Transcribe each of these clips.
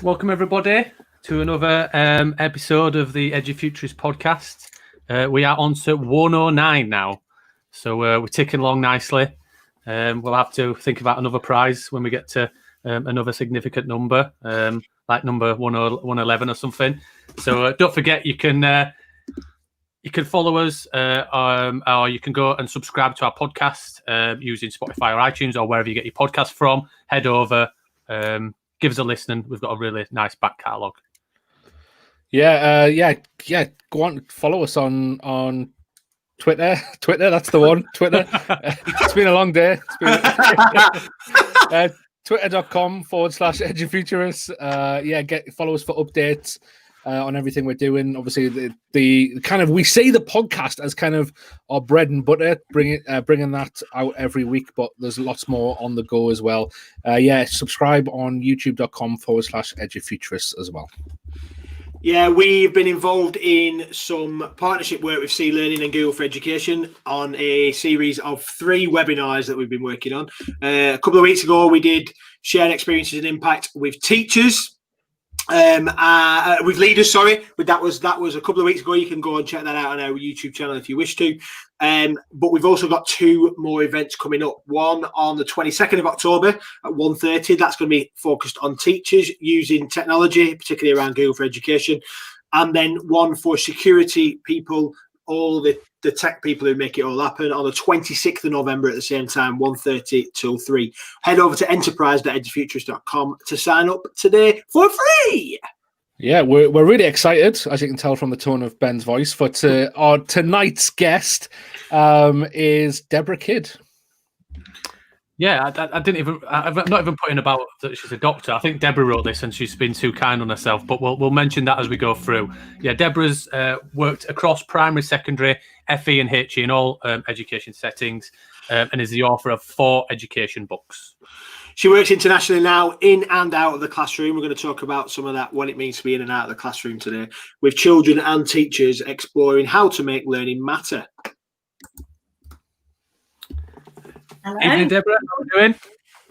Welcome everybody to another episode of the Edufuturists podcast. We are on to 109 now, so we're ticking along nicely. We'll have to think about another prize when we get to another significant number, like number 111 or something. So don't forget you can follow us, or you can go and subscribe to our podcast using Spotify or iTunes or wherever you get your podcast from. Head over. Give us a listen. We've got a really nice back catalogue. Yeah. Go on, follow us on Twitter. That's the one. Twitter. It's been a long day. Twitter.com/Edufuturists. Follow us for updates on everything we're doing. Obviously, the kind of, we see the podcast as kind of our bread and butter, bringing that out every week, but there's lots more on the go as well. Subscribe on youtube.com/Edufuturists as well. Yeah, we've been involved in some partnership work with C Learning and Google for Education on a series of 3 webinars that we've been working on. A couple of weeks ago, we did shared experiences and impact with teachers. With leaders, that was a couple of weeks ago. You can go and check that out on our YouTube channel if you wish to. But we've also got 2 more events coming up. One on the 22nd of October at 1:30. That's going to be focused on teachers using technology, particularly around Google for Education. And then one for security people, all the tech people who make it all happen, on the 26th of November at the same time, 1:30 till 3. Head over to enterprise.edufuturists.com to sign up today for free. Yeah, we're really excited, as you can tell from the tone of Ben's voice. But our tonight's guest is Deborah Kidd. Yeah, I've not even put in about that she's a doctor. I think Deborah wrote this and she's been too kind on herself, but we'll mention that as we go through. Yeah, Deborah's worked across primary, secondary, FE and HE in all education settings, and is the author of 4 education books. She works internationally now, in and out of the classroom. We're going to talk about some of that, what it means to be in and out of the classroom today, with children and teachers exploring how to make learning matter. Hello. Evening, Deborah. How are you doing?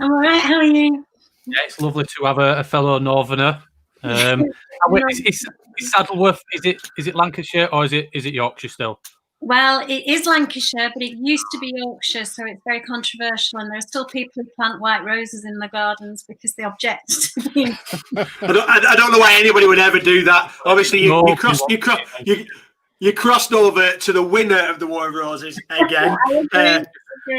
I'm all right. How are you? Yeah, it's lovely to have a fellow Northerner. Is Saddleworth? Is it Lancashire or is it Yorkshire still? Well, it is Lancashire, but it used to be Yorkshire, so it's very controversial. And there are still people who plant white roses in the gardens because they object to being. I don't know why anybody would ever do that. Obviously, you crossed over to the winner of the War of Roses again.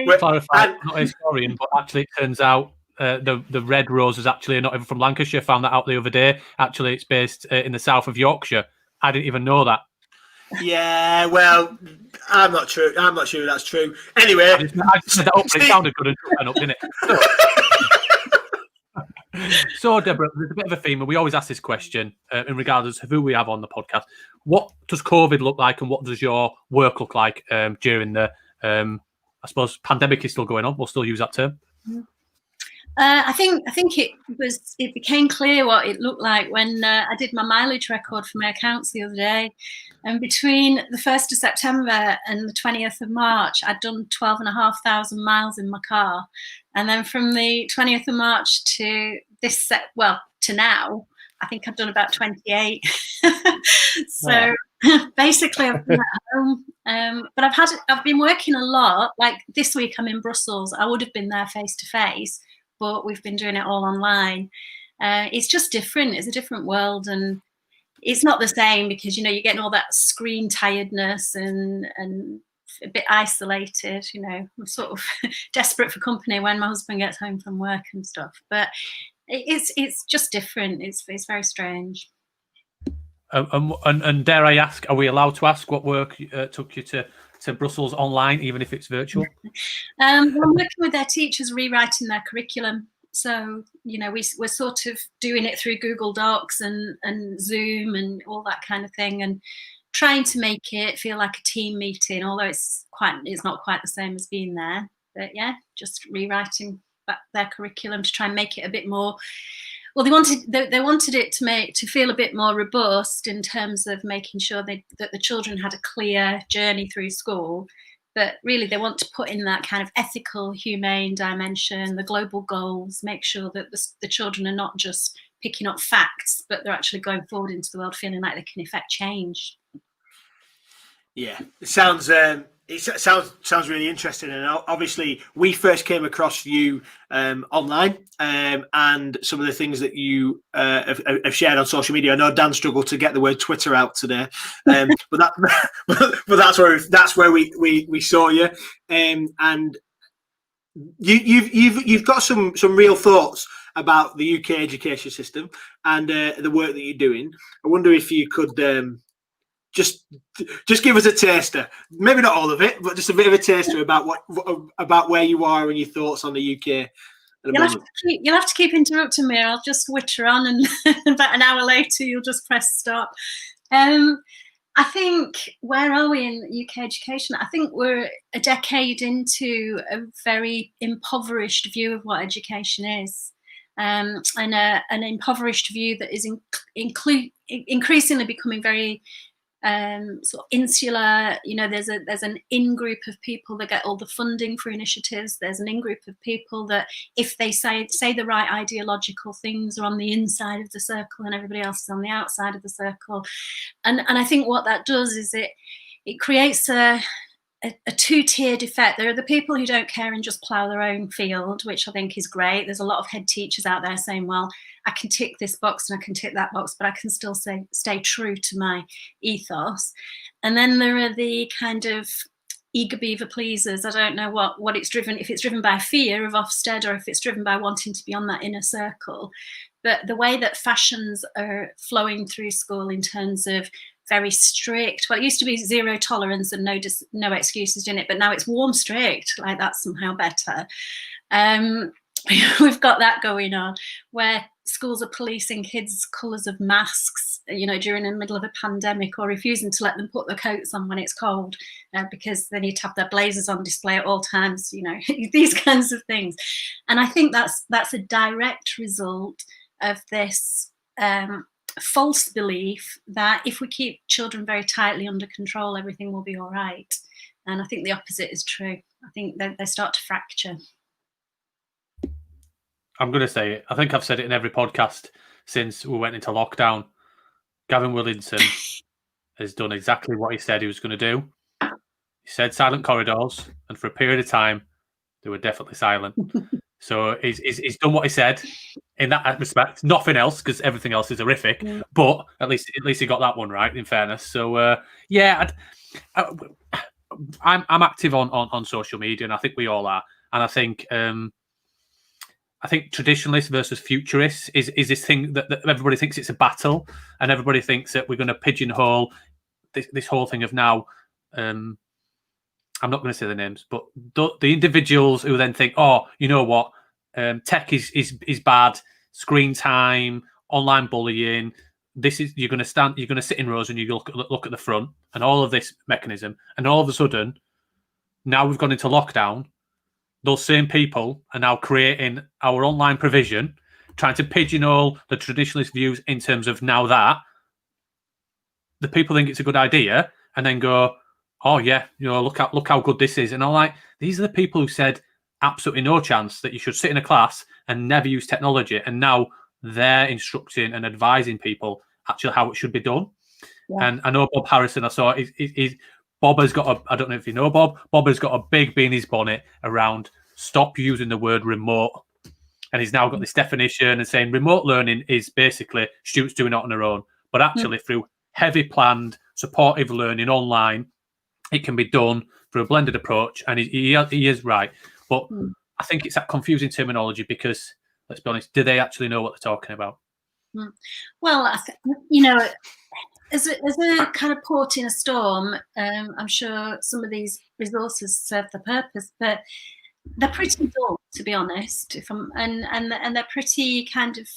Clarify, I'm not a historian, but actually it turns out the red rose is actually not even from Lancashire. Found that out the other day. Actually, it's based in the south of Yorkshire. I didn't even know that. Yeah, well, I'm not sure that's true. Anyway, I just said that up, but it sounded good and took up, didn't it? So, Deborah, there's a bit of a theme, and we always ask this question in regards to who we have on the podcast. What does COVID look like, and what does your work look like during the, I suppose, pandemic is still going on? We'll still use that term. I think it became clear what it looked like when I did my mileage record for my accounts the other day. And between the 1st of September and the 20th of March, I'd done 12,500 miles in my car. And then from the 20th of March to to now, I think I've done about 28. So basically I've been at home. But I've been working a lot. Like this week I'm in Brussels. I would have been there face to face, but we've been doing it all online. It's just different. It's a different world, and it's not the same because, you're getting all that screen tiredness and a bit isolated. I'm sort of desperate for company when my husband gets home from work and stuff. But it's just different. It's very strange. And dare I ask, are we allowed to ask what work took you to Brussels online, even if it's virtual? I'm working with their teachers, rewriting their curriculum. So, we're sort of doing it through Google Docs and Zoom and all that kind of thing, and trying to make it feel like a team meeting, although it's not quite the same as being there. But yeah, just rewriting their curriculum to try and make it a bit more. Well, they wanted it to feel a bit more robust in terms of making sure that the children had a clear journey through school. But really, they want to put in that kind of ethical, humane dimension, the global goals, make sure that the children are not just picking up facts, but they're actually going forward into the world feeling like they can effect change. Yeah, it sounds really interesting, and obviously we first came across you online, and some of the things that you have shared on social media. I know Dan struggled to get the word Twitter out today, but that's where we saw you, and you've got some real thoughts about the UK education system and the work that you're doing. I wonder if you could. Just give us a taster, maybe not all of it, but just a bit of a taster about where you are and your thoughts on the UK. You'll have to keep interrupting me. I'll just witter on, and about an hour later, you'll just press stop. I think, where are we in UK education? I think we're a decade into a very impoverished view of what education is, and an impoverished view that is increasingly becoming very sort of insular. There's an in-group of people that get all the funding for initiatives. There's an in-group of people that, if they say the right ideological things, are on the inside of the circle and everybody else is on the outside of the circle. And I think what that does is it creates a two-tiered effect. There are the people who don't care and just plough their own field, which I think is great. There's a lot of head teachers out there saying, well, I can tick this box and I can tick that box, but I can still stay true to my ethos. And then there are the kind of eager beaver pleasers. I don't know what it's driven, if it's driven by fear of Ofsted or if it's driven by wanting to be on that inner circle. But the way that fashions are flowing through school in terms of very strict, well, it used to be zero tolerance and no excuses in it, but now it's warm strict, like that's somehow better. We've got that going on, where schools are policing kids' colours of masks, during the middle of a pandemic, or refusing to let them put their coats on when it's cold, because they need to have their blazers on display at all times, these kinds of things. And I think that's a direct result of this false belief that if we keep children very tightly under control, everything will be all right. And I think the opposite is true. I think they start to fracture. I'm going to say it. I think I've said it in every podcast since we went into lockdown. Gavin Williamson has done exactly what he said he was going to do. He said silent corridors, and for a period of time, they were definitely silent. So he's done what he said in that respect. Nothing else, because everything else is horrific. Yeah. But at least he got that one right, in fairness. So I'm active on social media, and I think we all are. And I think traditionalists versus futurists is this thing that everybody thinks it's a battle, and everybody thinks that we're going to pigeonhole this whole thing of now. I'm not going to say the names, but the individuals who then think, oh, you know what, tech is bad, screen time, online bullying. You're going to sit in rows and you look at the front, and all of this mechanism, and all of a sudden, now we've gone into lockdown. Those same people are now creating our online provision, trying to pigeonhole the traditionalist views in terms of now that the people think it's a good idea, and then go, oh yeah, look how good this is. And I'm like, these are the people who said absolutely no chance that you should sit in a class and never use technology, and now they're instructing and advising people actually how it should be done. Yeah. And I know Bob Harrison, I saw Bob has got I don't know if you know Bob has got a big bee in his bonnet around stop using the word remote. And he's now got this definition and saying remote learning is basically students doing it on their own. But actually through heavy planned supportive learning online, it can be done through a blended approach. And he is right. But I think it's that confusing terminology because, let's be honest, do they actually know what they're talking about? Well, as a kind of port in a storm, I'm sure some of these resources serve the purpose, but they're pretty dull, to be honest. And they're pretty kind of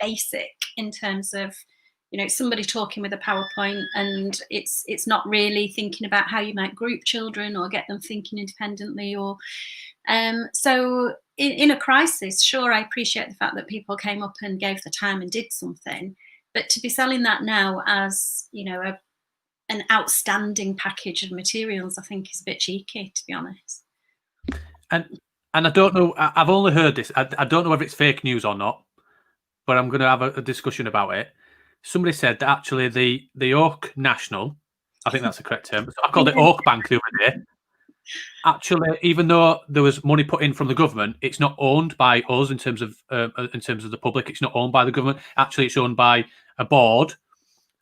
basic in terms of somebody talking with a PowerPoint, and it's not really thinking about how you might group children or get them thinking independently. Or so in a crisis, sure, I appreciate the fact that people came up and gave the time and did something. But to be selling that now as, an outstanding package of materials, I think is a bit cheeky, to be honest. And I don't know, I've only heard this. I don't know whether it's fake news or not, but I'm going to have a discussion about it. Somebody said that actually the Oak National, I think that's the correct term. I called it Oak Bank the other day. Actually, even though there was money put in from the government, it's not owned by us in terms of the public. It's not owned by the government. Actually, it's owned by a board,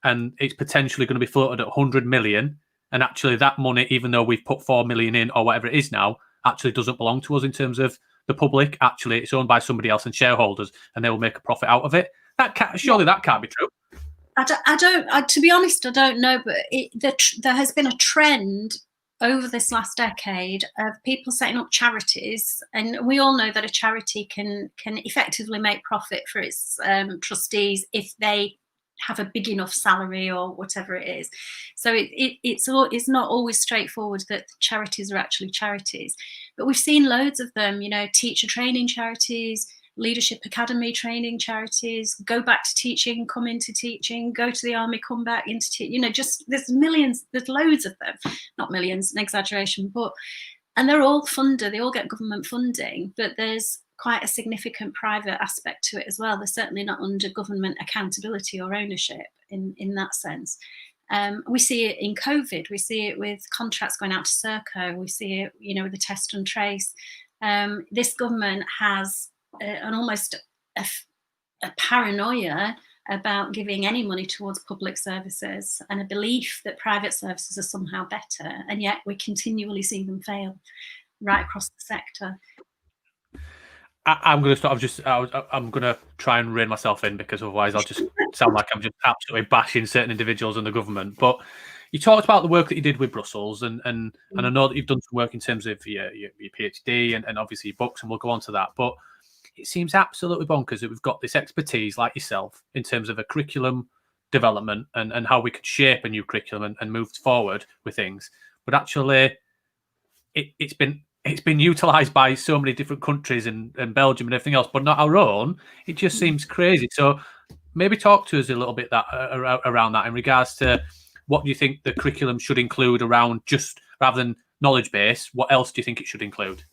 and it's potentially going to be floated at 100 million. And actually, that money, even though we've put 4 million in or whatever it is now, actually doesn't belong to us in terms of the public. Actually, it's owned by somebody else and shareholders, and they will make a profit out of it. That can't be true. To be honest, I don't know, but there has been a trend over this last decade of people setting up charities, and we all know that a charity can effectively make profit for its trustees if they have a big enough salary or whatever it is. So it's not always straightforward that charities are actually charities, but we've seen loads of them. Teacher training charities, leadership academy training charities, go back to teaching, come into teaching, go to the army, come back into teaching. There's millions, there's loads of them, not millions, an exaggeration, and they're all funded, they all get government funding, but there's quite a significant private aspect to it as well. They're certainly not under government accountability or ownership in that sense. We see it in COVID, we see it with contracts going out to Serco, we see it, with the test and trace. This government has an almost a paranoia about giving any money towards public services, and a belief that private services are somehow better, and yet we continually see them fail right across the sector. I'm going to stop. I'm going to try and rein myself in, because otherwise I'll just sound like I'm just absolutely bashing certain individuals in the government. But you talked about the work that you did with Brussels, and I know that you've done some work in terms of your PhD and obviously your books, and we'll go on to that. But it seems absolutely bonkers that we've got this expertise like yourself in terms of a curriculum development and how we could shape a new curriculum and move forward with things. But actually, it's been utilised by so many different countries and Belgium and everything else, but not our own. It just seems crazy. So maybe talk to us a little bit around that in regards to what do you think the curriculum should include around, just rather than knowledge base, what else do you think it should include?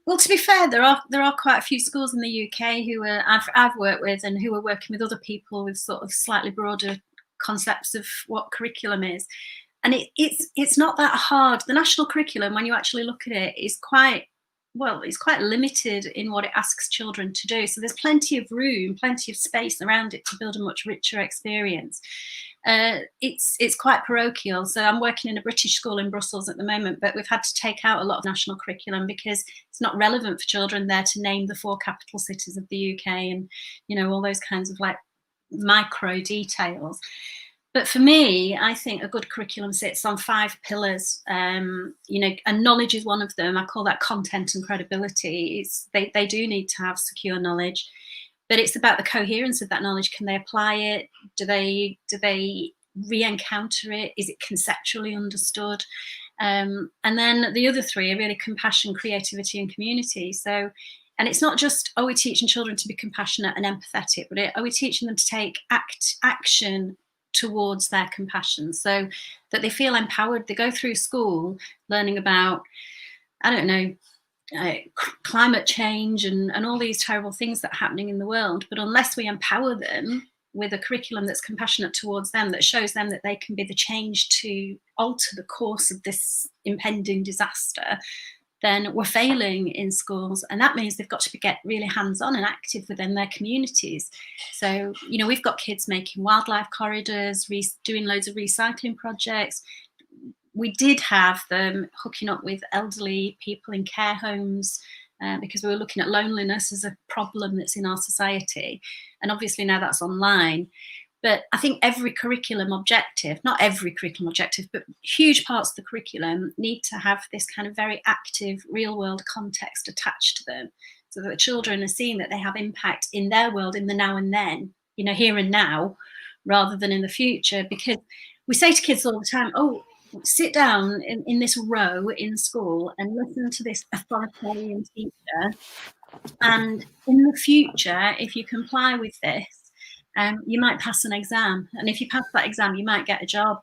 Well, to be fair, there are quite a few schools in the UK who I've worked with, and who are working with other people with sort of slightly broader concepts of what curriculum is. And it's not that hard. The national curriculum, when you actually look at it, is quite limited in what it asks children to do. So there's plenty of room, plenty of space around it to build a much richer experience. It's quite parochial. So I'm working in a British school in Brussels at the moment, but we've had to take out a lot of national curriculum because it's not relevant for children there to name the 4 capital cities of the UK and, all those kinds of like micro details. But for me, I think a good curriculum sits on 5 pillars, and knowledge is one of them. I call that content and credibility. They do need to have secure knowledge, but it's about the coherence of that knowledge. Can they apply it? Do they re-encounter it? Is it conceptually understood? And then the other 3 are really compassion, creativity, and community. So, and it's not just, are we teaching children to be compassionate and empathetic, but are we teaching them to take action towards their compassion, so that they feel empowered? They go through school learning about, climate change and all these terrible things that are happening in the world, but unless we empower them with a curriculum that's compassionate towards them, that shows them that they can be the change to alter the course of this impending disaster, then we're failing in schools. And that means they've got to get really hands-on and active within their communities. So, we've got kids making wildlife corridors, doing loads of recycling projects. We did have them hooking up with elderly people in care homes because we were looking at loneliness as a problem that's in our society. And obviously now that's online. But I think every curriculum objective, not every curriculum objective, but huge parts of the curriculum need to have this kind of very active real world context attached to them, so that the children are seeing that they have impact in their world, in the now and then, here and now, rather than in the future. Because we say to kids all the time, oh, sit down in this row in school and listen to this authoritarian teacher. And in the future, if you comply with this, you might pass an exam, and if you pass that exam, you might get a job.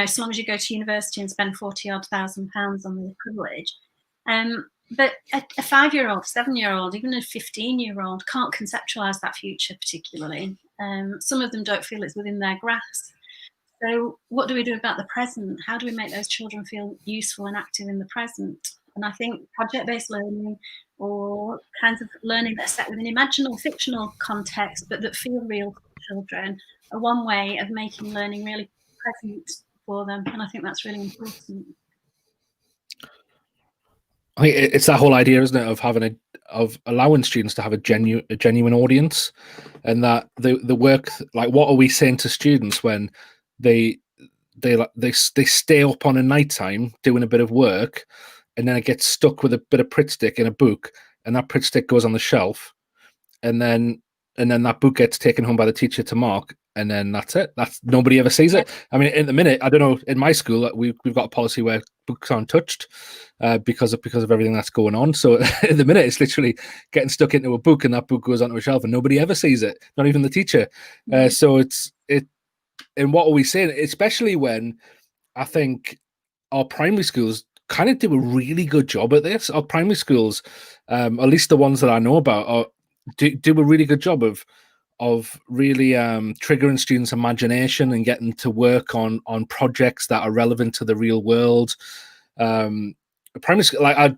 So long as you go to university and spend £40,000 on the privilege. but a 5-year-old, 7-year-old, even a 15-year-old can't conceptualize that future particularly. Some of them don't feel it's within their grasp. So what do we do about the present? How do we make those children feel useful and active in the present? And I think project-based learning or kinds of learning that are set within imaginal, fictional context, but that feel real for children, are one way of making learning really present for them. And I think that's really important. I think it's that whole idea, isn't it, of allowing students to have a genuine audience, and that the work, like, what are we saying to students when they stay up on a night time doing a bit of work, and then it gets stuck with a bit of Pritt stick in a book, and that Pritt stick goes on the shelf, and then that book gets taken home by the teacher to mark, and then that's it. That's nobody ever sees it. I mean, in the minute, I don't know. In my school, we've got a policy where books aren't touched because of everything that's going on. So in the minute, it's literally getting stuck into a book, and that book goes onto a shelf, and nobody ever sees it. Not even the teacher. So it's. And what are we saying? Especially when I think our primary schools kind of do a really good job at this. Our primary schools, at least the ones that I know about, do a really good job of really triggering students' imagination and getting to work on projects that are relevant to the real world. Primary school, like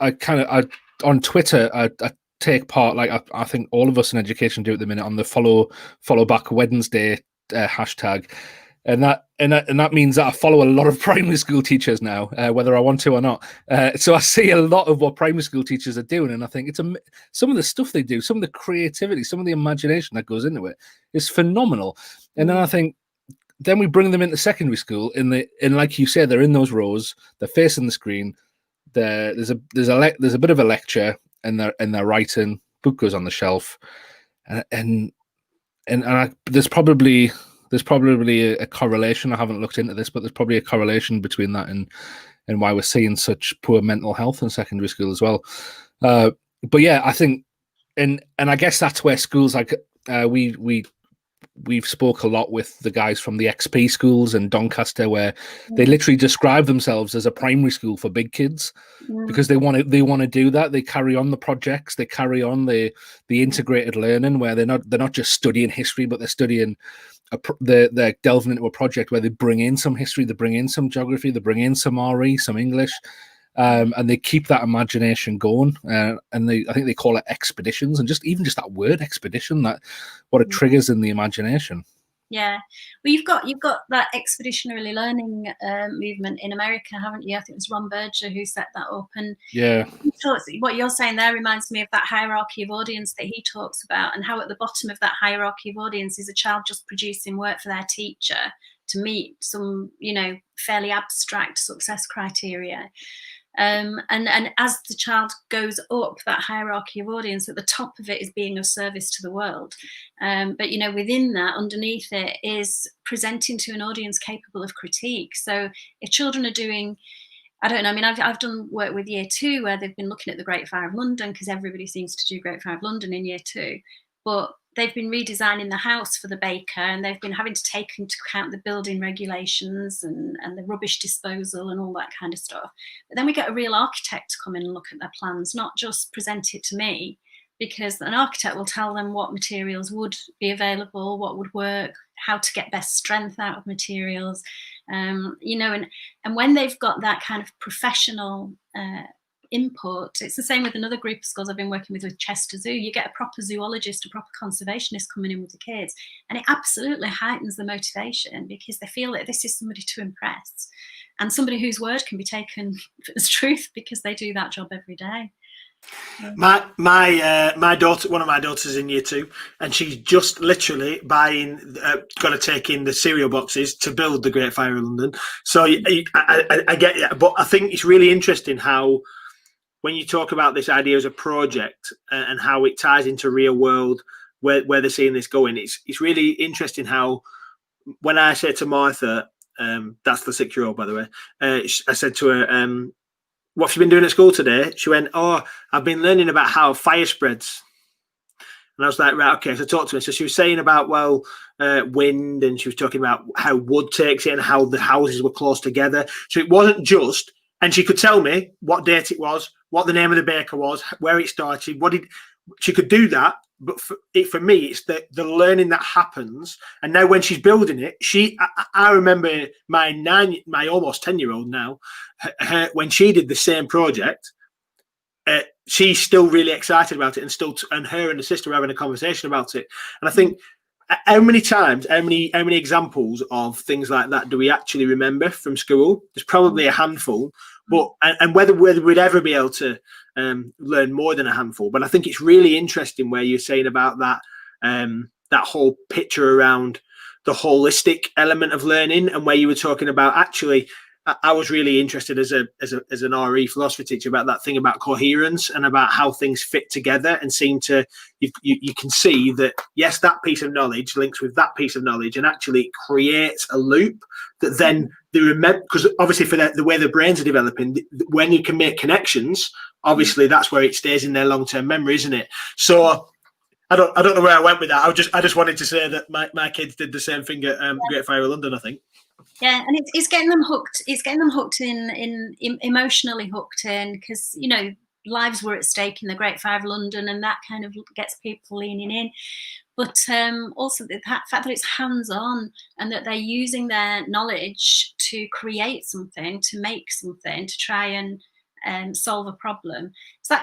I on Twitter, I take part, like I think all of us in education do at the minute, on the follow back Wednesday hashtag, and that means that I follow a lot of primary school teachers now, whether I want to or not. So I see a lot of what primary school teachers are doing, and I think it's some of the stuff they do, some of the creativity, some of the imagination that goes into it is phenomenal. And then I think then we bring them into secondary school, and like you said, they're in those rows, they're facing the screen. There's a bit of a lecture, and they're writing. Book goes on the shelf, and there's probably a correlation. I haven't looked into this, but there's probably a correlation between that and why we're seeing such poor mental health in secondary school as well. But yeah, I think, and I guess that's where schools like we've spoke a lot with the guys from the XP schools in Doncaster, where they literally describe themselves as a primary school for big kids, because they want to do that. They carry on the projects, they carry on the integrated learning, where they're not just studying history, but they're studying they're delving into a project where they bring in some history, they bring in some geography, they bring in some RE, some English. And they keep that imagination going, and I think they call it expeditions, and just that word expedition, that what it triggers in the imagination. Yeah, well, you've got that expeditionary learning movement in America, haven't you? I think it was Ron Berger who set that up, and yeah, what you're saying there reminds me of that hierarchy of audience that he talks about, and how at the bottom of that hierarchy of audience is a child just producing work for their teacher to meet some, fairly abstract success criteria. And as the child goes up that hierarchy of audience, at the top of it is being of service to the world. But, within that, underneath it, is presenting to an audience capable of critique. So if children are doing, I don't know, I mean, I've done work with Year 2 where they've been looking at the Great Fire of London, because everybody seems to do Great Fire of London in Year 2. But they've been redesigning the house for the baker, and they've been having to take into account the building regulations and the rubbish disposal and all that kind of stuff. But then we get a real architect to come in and look at their plans, not just present it to me, because an architect will tell them what materials would be available, what would work, how to get best strength out of materials, and when they've got that kind of professional input. It's the same with another group of schools I've been working with Chester Zoo. You get a proper zoologist, a proper conservationist coming in with the kids, and it absolutely heightens the motivation, because they feel that this is somebody to impress, and somebody whose word can be taken as truth, because they do that job every day. My daughter, one of my daughters in Year 2, and she's just literally got to take in the cereal boxes to build the Great Fire of London. So I get it, but I think it's really interesting how, when you talk about this idea as a project and how it ties into real world, where they're seeing this going, it's really interesting how, when I said to Martha, that's the 6-year-old, by the way, I said to her, what have you been doing at school today? She went, oh, I've been learning about how fire spreads. And I was like, right, okay, so talk to me. So she was saying about, wind, and she was talking about how wood takes it and how the houses were close together. So it wasn't just, and she could tell me what date it was, what the name of the baker was, where it started, she could do that. But for me, it's the learning that happens. And now when she's building it, I remember my almost 10-year-old now, when she did the same project, she's still really excited about it, and her and the sister were having a conversation about it. And I think, how many examples of things like that do we actually remember from school? There's probably a handful, but and whether we'd ever be able to learn more than a handful. But I think it's really interesting where you're saying about that that whole picture around the holistic element of learning, and where you were talking about, actually, I was really interested as an RE philosophy teacher about that thing about coherence and about how things fit together, and seem to, you can see that, yes, that piece of knowledge links with that piece of knowledge, and actually it creates a loop that then they remember, because obviously for the way the brains are developing, when you can make connections, obviously that's where it stays in their long-term memory, isn't it? So I don't know where I went with that. I just wanted to say that my kids did the same thing at Great Fire of London, I think. Yeah, and it's getting them hooked. It's getting them hooked in emotionally hooked in, because lives were at stake in the Great Fire of London, and that kind of gets people leaning in. But also the fact that it's hands-on, and that they're using their knowledge to create something, to make something, to try and solve a problem. So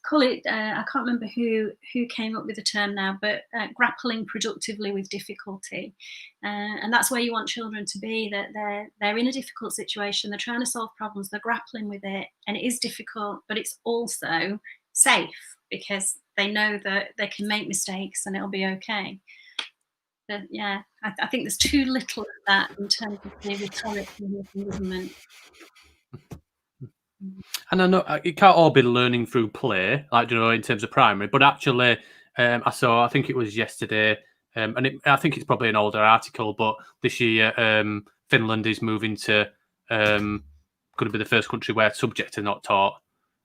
call it, I can't remember who came up with the term now, but grappling productively with difficulty. And that's where you want children to be, that they're in a difficult situation, they're trying to solve problems, they're grappling with it, and it is difficult, but it's also safe, because they know that they can make mistakes and it'll be okay. But yeah, I think there's too little of that in terms of the rhetoric from the government. And I know it can't all be learning through play, like, in terms of primary, but actually, I think it was yesterday, and I think it's probably an older article, but this year, Finland is moving to, going to be the first country where subjects are not taught.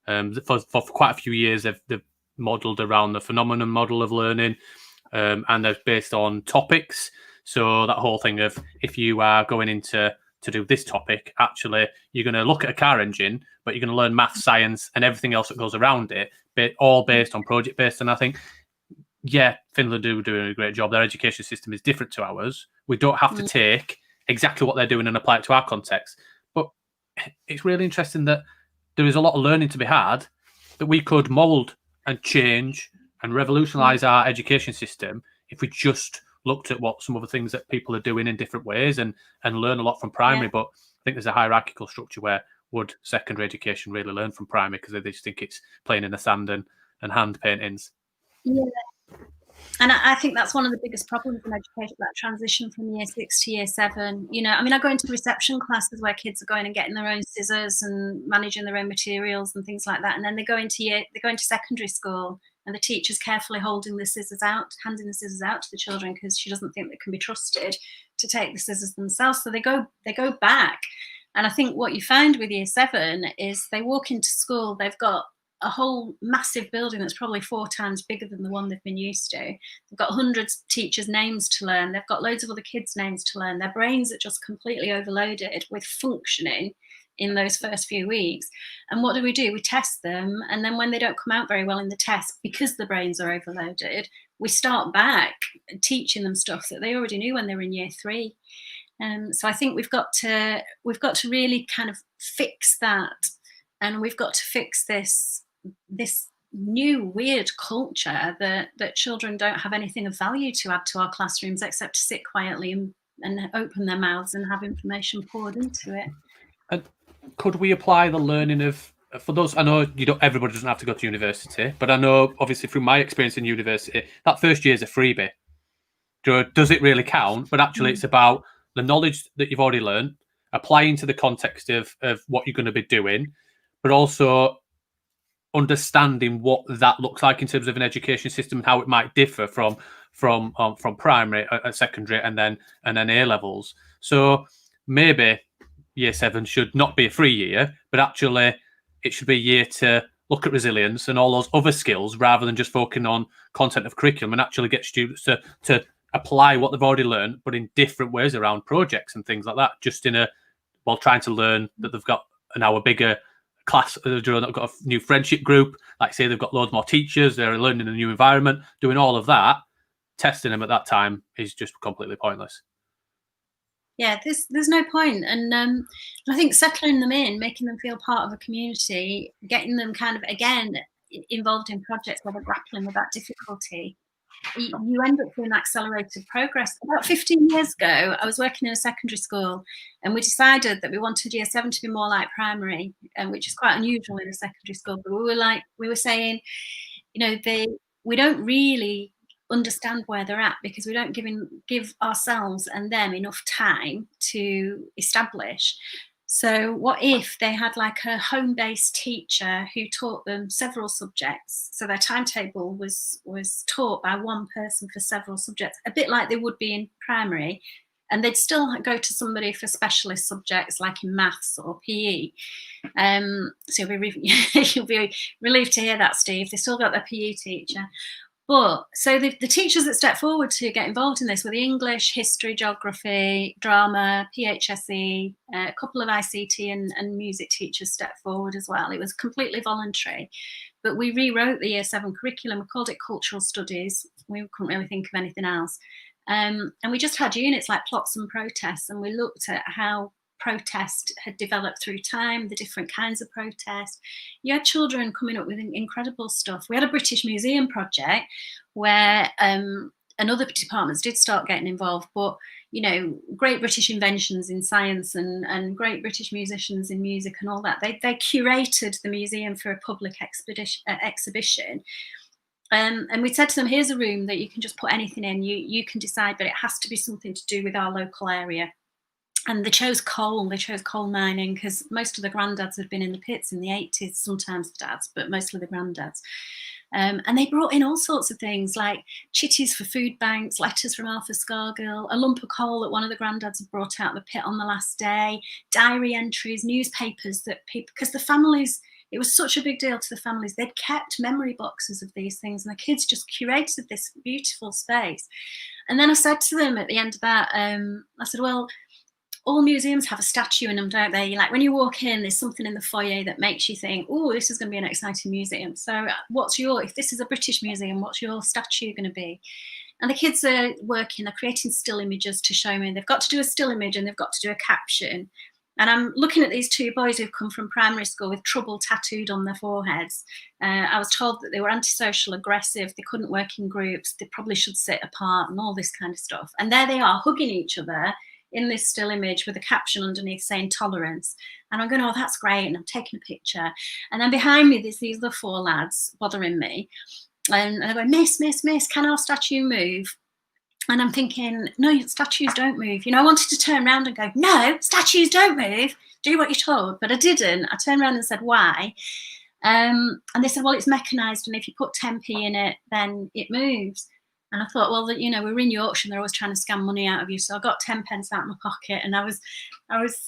For quite a few years, they've modelled around the phenomenon model of learning, and they're based on topics. So that whole thing of, if you are going into to do this topic, actually, you're going to look at a car engine, but you're going to learn math, science, and everything else that goes around it, all based on project-based. And I think, yeah, Finland do doing a great job. Their education system is different to ours. We don't have to take exactly what they're doing and apply it to our context. But it's really interesting that there is a lot of learning to be had, that we could mould and change and revolutionise our education system if we just looked at what some of the things that people are doing in different ways, and learn a lot from primary. But I think there's a hierarchical structure where would secondary education really learn from primary, because they just think it's playing in the sand and hand paintings. Yeah. And I think that's one of the biggest problems in education, that transition from year 6 to year 7. I go into reception classes where kids are going and getting their own scissors and managing their own materials and things like that. And then they go into secondary school, and the teacher's carefully handing the scissors out to the children, because she doesn't think they can be trusted to take the scissors themselves. So they go back. And I think what you find with year 7 is they walk into school, they've got a whole massive building that's probably 4 times bigger than the one they've been used to. They've got hundreds of teachers' names to learn. They've got loads of other kids' names to learn. Their brains are just completely overloaded with functioning in those first few weeks. And what do? We test them. And then when they don't come out very well in the test, because the brains are overloaded, we start back teaching them stuff that they already knew when they were in year 3. So I think we've got to really kind of fix that. And we've got to fix this new weird culture that children don't have anything of value to add to our classrooms except to sit quietly and open their mouths and have information poured into it. And could we apply the learning of, for those, I know everybody doesn't have to go to university, but I know obviously from my experience in university, that first year is a freebie. Does it really count? But actually it's about the knowledge that you've already learned, applying to the context of what you're going to be doing, but also understanding what that looks like in terms of an education system and how it might differ from primary, secondary, and then A levels. So maybe year 7 should not be a free year, but actually it should be a year to look at resilience and all those other skills, rather than just focusing on content of curriculum, and actually get students to apply what they've already learned, but in different ways around projects and things like that, just while trying to learn that they've got now a bigger class, they've got a new friendship group, like say they've got loads more teachers, they're learning a new environment, doing all of that, testing them at that time is just completely pointless. Yeah, there's no point. And I think settling them in, making them feel part of a community, getting them kind of, again, involved in projects where they're grappling with that difficulty, you end up doing accelerated progress. About 15 years ago, I was working in a secondary school, and we decided that we wanted year 7 to be more like primary, which is quite unusual in a secondary school. But we were saying, we don't really understand where they're at because we don't give ourselves and them enough time to establish. So what if they had like a home-based teacher who taught them several subjects? So their timetable was taught by one person for several subjects, a bit like they would be in primary, and they'd still go to somebody for specialist subjects like in maths or PE. So you'll be relieved to hear that, Steve. They still got their PE teacher. But so the teachers that stepped forward to get involved in this were the English, history, geography, drama, PHSE, a couple of ICT and music teachers stepped forward as well. It was completely voluntary. But we rewrote the year 7 curriculum. We called it cultural studies. We couldn't really think of anything else. And we just had units like plots and protests, and we looked at how protest had developed through time, the different kinds of protest. You had children coming up with incredible stuff. We had a British Museum project where and other departments did start getting involved, but great British inventions in science and great British musicians in music and all that. They curated the museum for a public exhibition. And we said to them, here's a room that you can just put anything in. You can decide, but it has to be something to do with our local area. And they chose coal mining, because most of the granddads had been in the pits in the 80s, sometimes the dads, but mostly the granddads. And they brought in all sorts of things like chitties for food banks, letters from Arthur Scargill, a lump of coal that one of the granddads had brought out of the pit on the last day, diary entries, newspapers that people, because the families, it was such a big deal to the families, they'd kept memory boxes of these things, and the kids just curated this beautiful space. And then I said to them at the end of that, I said, well, all museums have a statue in them, don't they? Like when you walk in, there's something in the foyer that makes you think, oh, this is going to be an exciting museum. So if this is a British museum, what's your statue going to be? And the kids are working, they're creating still images to show me. They've got to do a still image and they've got to do a caption. And I'm looking at these two boys who've come from primary school with trouble tattooed on their foreheads. I was told that they were antisocial, aggressive, they couldn't work in groups, they probably should sit apart and all this kind of stuff. And there they are hugging each other in this still image with a caption underneath saying tolerance. And I'm going, oh, that's great. And I'm taking a picture. And then behind me, there's these other 4 lads bothering me. And they're going, miss, can our statue move? And I'm thinking, no, statues don't move. I wanted to turn around and go, no, statues don't move. Do what you're told. But I didn't. I turned around and said, why? And they said, well, it's mechanised. And if you put 10p in it, then it moves. And I thought, well, we're in Yorkshire, they're always trying to scam money out of you. So I got 10 pence out of my pocket and I was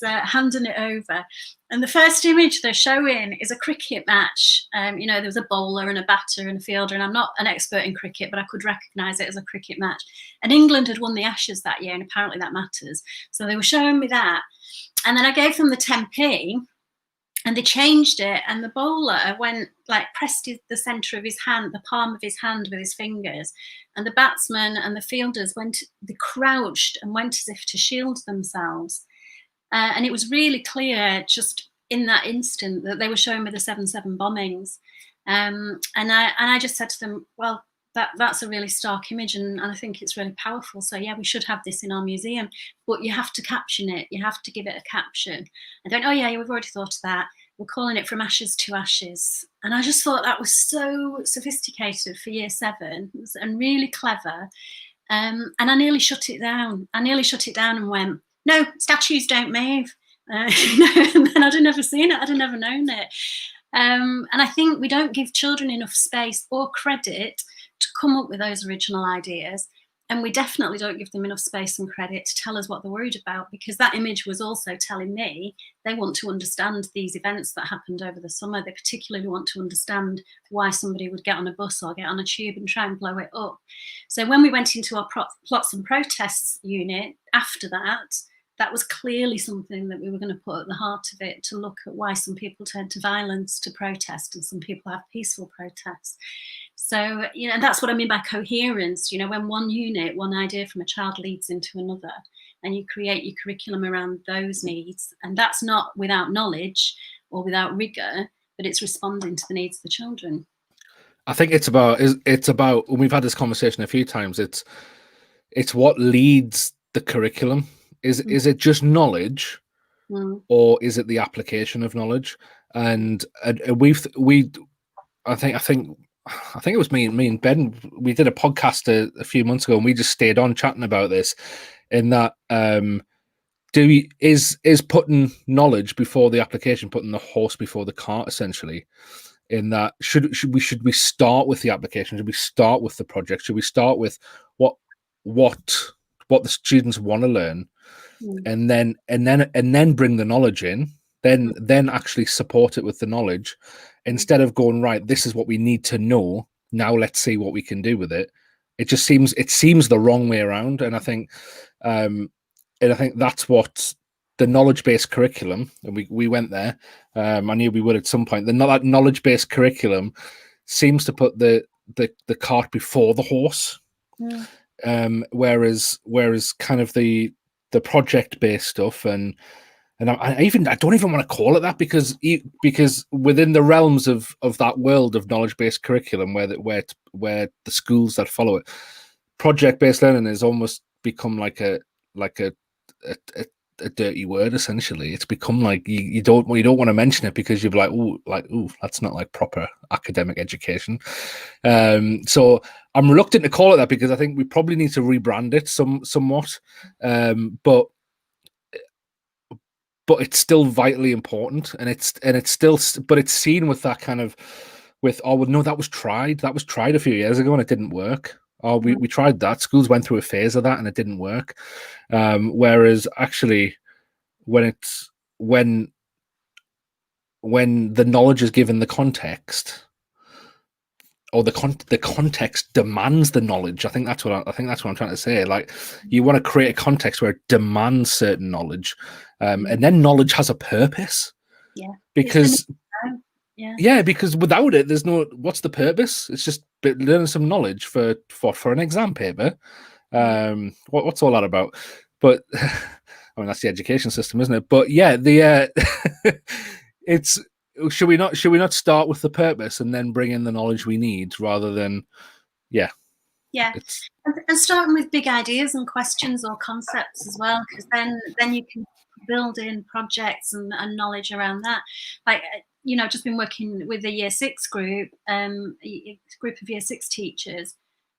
handing it over. And the first image they're showing is a cricket match. There was a bowler and a batter and a fielder. And I'm not an expert in cricket, but I could recognise it as a cricket match. And England had won the Ashes that year, and apparently that matters. So they were showing me that. And then I gave them the 10p. And they changed it, and the bowler pressed the centre of his hand, the palm of his hand with his fingers, and the batsman and the fielders they crouched and went as if to shield themselves. And it was really clear just in that instant that they were showing me the 7/7 bombings. And I just said to them, well, that's a really stark image, and I think it's really powerful. So yeah, we should have this in our museum, but you have to caption it. You have to give it a caption. And don't, oh yeah, we've already thought of that. We're calling it From Ashes to Ashes. And I just thought that was so sophisticated for year 7 and really clever. And I nearly shut it down. And went, no, statues don't move. And then I'd have never seen it. I'd have never known it. And I think we don't give children enough space or credit to come up with those original ideas. And we definitely don't give them enough space and credit to tell us what they're worried about, because that image was also telling me they want to understand these events that happened over the summer. They particularly want to understand why somebody would get on a bus or get on a tube and try and blow it up. So when we went into our plots and protests unit after that, that was clearly something that we were going to put at the heart of it, to look at why some people turn to violence to protest and some people have peaceful protests. So, and that's what I mean by coherence. When one unit, one idea from a child leads into another, and you create your curriculum around those needs, and that's not without knowledge or without rigor, but it's responding to the needs of the children. I think it's about, and we've had this conversation a few times, it's what leads the curriculum. Is it just knowledge, or is it the application of knowledge? And I think it was me and Ben, we did a podcast a few months ago, and we just stayed on chatting about this, in that is putting knowledge before the application, putting the horse before the cart, essentially. In that, should we start with the application? Should we start with the project? Should we start with what the students want to learn, and then bring the knowledge in, then actually support it with the knowledge, instead of going, right, this is what we need to know, now let's see what we can do with it. It seems the wrong way around. And I think that's what the knowledge-based curriculum, and we went there, I knew we would at some point, that knowledge-based curriculum seems to put the cart before the horse. Whereas kind of the project-based stuff, and I don't even want to call it that, because within the realms of that world of knowledge-based curriculum, where the schools that follow it, project-based learning has almost become like a dirty word. Essentially, it's become like you don't want to mention it, because you're like, ooh, that's not like proper academic education. So I'm reluctant to call it that, because I think we probably need to rebrand it somewhat. But it's still vitally important, and it's still, but it's seen with that kind of, oh well, no, that was tried a few years ago and it didn't work. Oh, we tried that. Schools went through a phase of that and it didn't work. Whereas actually, when the knowledge is given the context, or the context demands the knowledge. I think that's what I'm trying to say. Like, you want to create a context where it demands certain knowledge, and then knowledge has a purpose. Yeah. Because because without it, there's no. What's the purpose? It's just learning some knowledge for an exam paper. What's all that about? But I mean, that's the education system, isn't it? But yeah, it's. Should we not start with the purpose and then bring in the knowledge we need, rather than and starting with big ideas and questions or concepts as well, because then you can build in projects and knowledge around that. Like, just been working with a year 6 group, a group of year 6 teachers,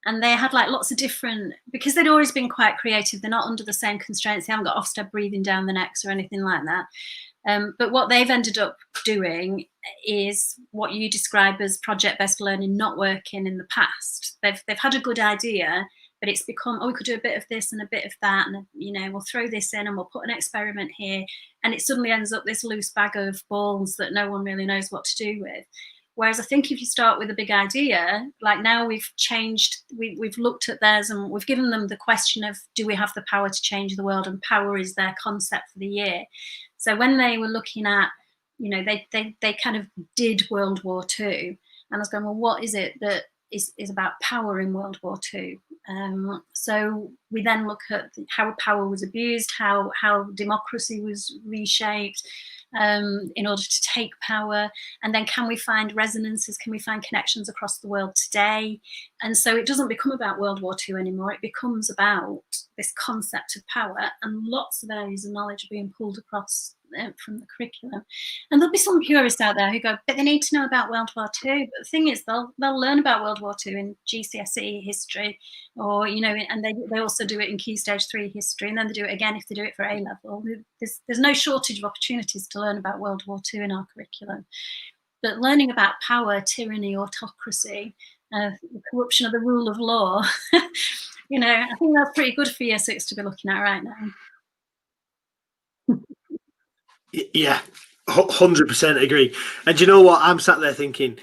and they had like lots of different, because they'd always been quite creative. They're not under the same constraints. They haven't got Ofsted breathing down the necks or anything like that. But what they've ended up doing is what you describe as project-based learning not working in the past. They've had a good idea, but it's become, we could do a bit of this and a bit of that, and we'll throw this in and we'll put an experiment here, and it suddenly ends up this loose bag of balls that no one really knows what to do with. Whereas I think if you start with a big idea, like now we've looked at theirs and we've given them the question of, do we have the power to change the world? And power is their concept for the year. So when they were looking at, they kind of did World War II, and I was going, well, what is it that is about power in World War II? So we then look at how power was abused, how democracy was reshaped in order to take power, and then can we find resonances, can we find connections across the world today? And so it doesn't become about World War II anymore, it becomes about this concept of power, and lots of areas of knowledge are being pulled across from the curriculum. And there'll be some purists out there who go, but they need to know about World War II. But the thing is, they'll learn about World War II in GCSE history, or and they also do it in Key Stage 3 history, and then they do it again if they do it for A level. There's no shortage of opportunities to learn about World War II in our curriculum. But learning about power, tyranny, autocracy, the corruption of the rule of law, I think that's pretty good for year 6 to be looking at right now. Yeah, 100% agree. And you know what? I'm sat there thinking,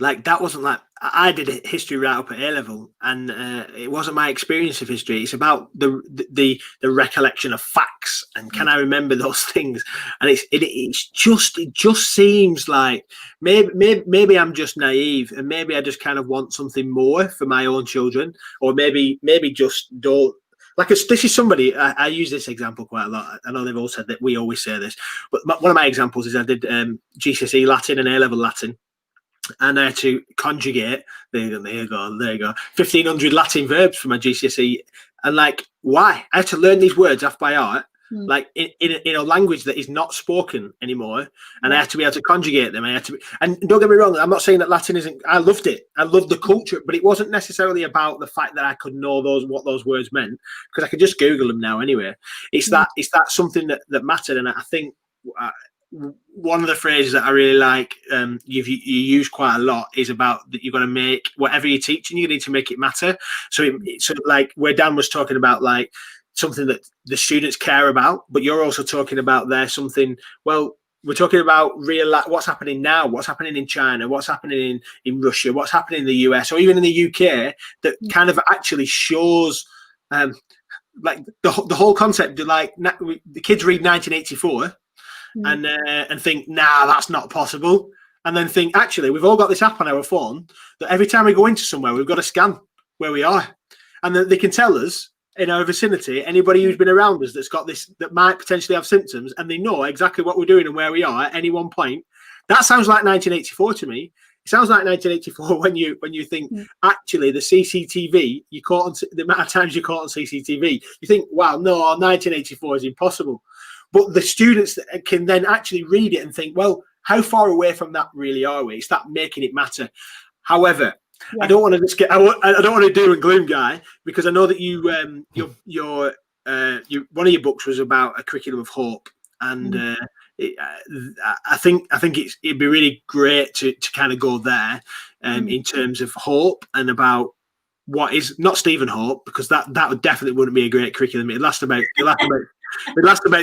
like that wasn't like I did history right up at A level, and it wasn't my experience of history. It's about the recollection of facts, and can I remember those things? And it just seems like maybe I'm just naive, and maybe I just kind of want something more for my own children, or maybe just don't. Like this is somebody I use this example quite a lot. I know they've all said that we always say this, but one of my examples is I did GCSE Latin and A level Latin. And I had to conjugate. There you go. 1,500 Latin verbs for my GCSE, and like, why? I had to learn these words off by heart, like in a language that is not spoken anymore, and I had to be able to conjugate them. And don't get me wrong, I'm not saying that Latin isn't. I loved it. I loved the culture, but it wasn't necessarily about the fact that I could know what those words meant, because I could just Google them now anyway. It's that something that mattered, and I think. One of the phrases that I really like, you use quite a lot, is about that you've got to make whatever you're teaching, you need to make it matter. So like where Dan was talking about like something that the students care about, but you're also talking about there's something, well, we're talking about what's happening now, what's happening in China, what's happening in Russia, what's happening in the US, or even in the UK, that kind of actually shows like the whole concept. Like the kids read 1984 and think, nah, that's not possible. And then think, actually, we've all got this app on our phone that every time we go into somewhere, we've got to scan where we are. And then they can tell us in our vicinity, anybody who's been around us that's got this, that might potentially have symptoms, and they know exactly what we're doing and where we are at any one point. That sounds like 1984 to me. It sounds like 1984 when you think, actually, the CCTV, you caught on the amount of times you caught on CCTV, you think, wow, no, 1984 is impossible. But the students can then actually read it and think, well, how far away from that really are we? It's that making it matter. However, I don't want to just I don't want to doom and gloom guy, because I know that you one of your books was about a curriculum of hope, and I think it'd be really great to kind of go there in terms of hope, and about what is not Stephen Hope, because that would definitely wouldn't be a great curriculum. It'd last about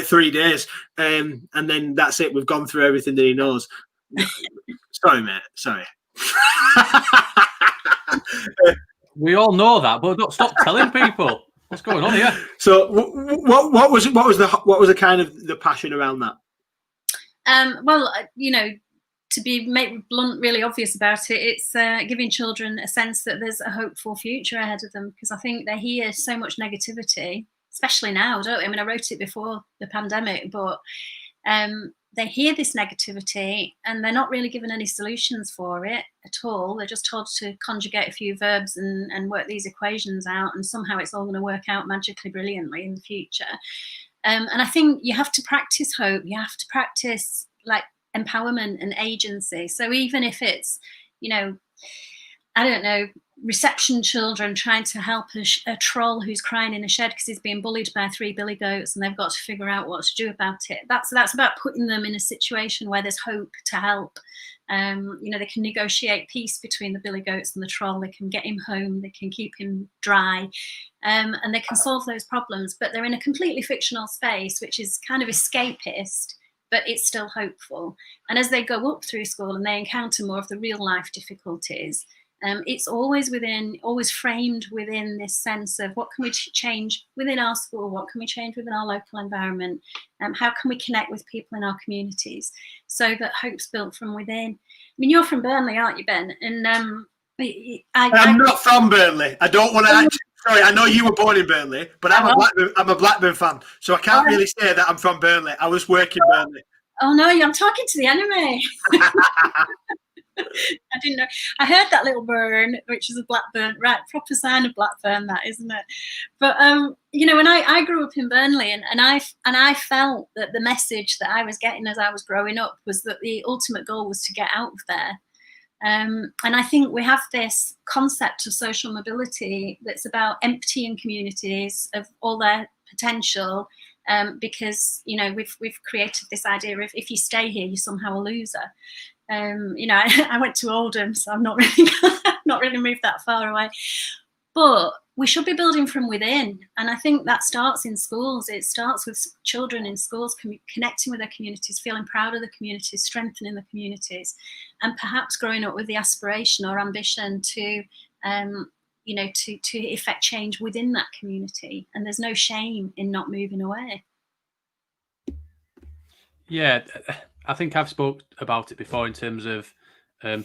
3 days, and then that's it. We've gone through everything that he knows. Sorry, mate. Sorry. We all know that, but don't stop telling people what's going on here. So, what was the kind of the passion around that? Well, to be blunt, really obvious about it, it's giving children a sense that there's a hopeful future ahead of them, because I think they hear so much negativity, especially now, don't they? I mean, I wrote it before the pandemic, but they hear this negativity and they're not really given any solutions for it at all. They're just told to conjugate a few verbs and work these equations out, and somehow it's all going to work out magically brilliantly in the future. And I think you have to practice hope. You have to practice like empowerment and agency. So even if it's, I don't know, reception children trying to help a troll who's crying in a shed because he's being bullied by 3 billy goats, and they've got to figure out what to do about it. That's about putting them in a situation where there's hope to help. They can negotiate peace between the billy goats and the troll. They can get him home. They can keep him dry, and they can solve those problems. But they're in a completely fictional space, which is kind of escapist, but it's still hopeful. And as they go up through school and they encounter more of the real life difficulties, it's always framed within this sense of what can we change within our school, what can we change within our local environment, how can we connect with people in our communities, so that hope's built from within. I mean, you're from Burnley, aren't you, Ben? And I'm not from Burnley. I don't want to actually. Sorry, I know you were born in Burnley, but I'm a Blackburn fan, so I can't really say that I'm from Burnley. I was working Burnley. Oh no, I'm talking to the enemy. I didn't know. I heard that little burn, which is a Blackburn, right? Proper sign of Blackburn, that, isn't it? But when I grew up in Burnley, and I felt that the message that I was getting as I was growing up was that the ultimate goal was to get out of there. And I think we have this concept of social mobility that's about emptying communities of all their potential, because we've created this idea of if you stay here, you're somehow a loser. I went to Oldham, so I'm not really moved that far away. But we should be building from within. And I think that starts in schools. It starts with children in schools connecting with their communities, feeling proud of the communities, strengthening the communities, and perhaps growing up with the aspiration or ambition to, to effect change within that community. And there's no shame in not moving away. Yeah, I think I've spoke about it before in terms of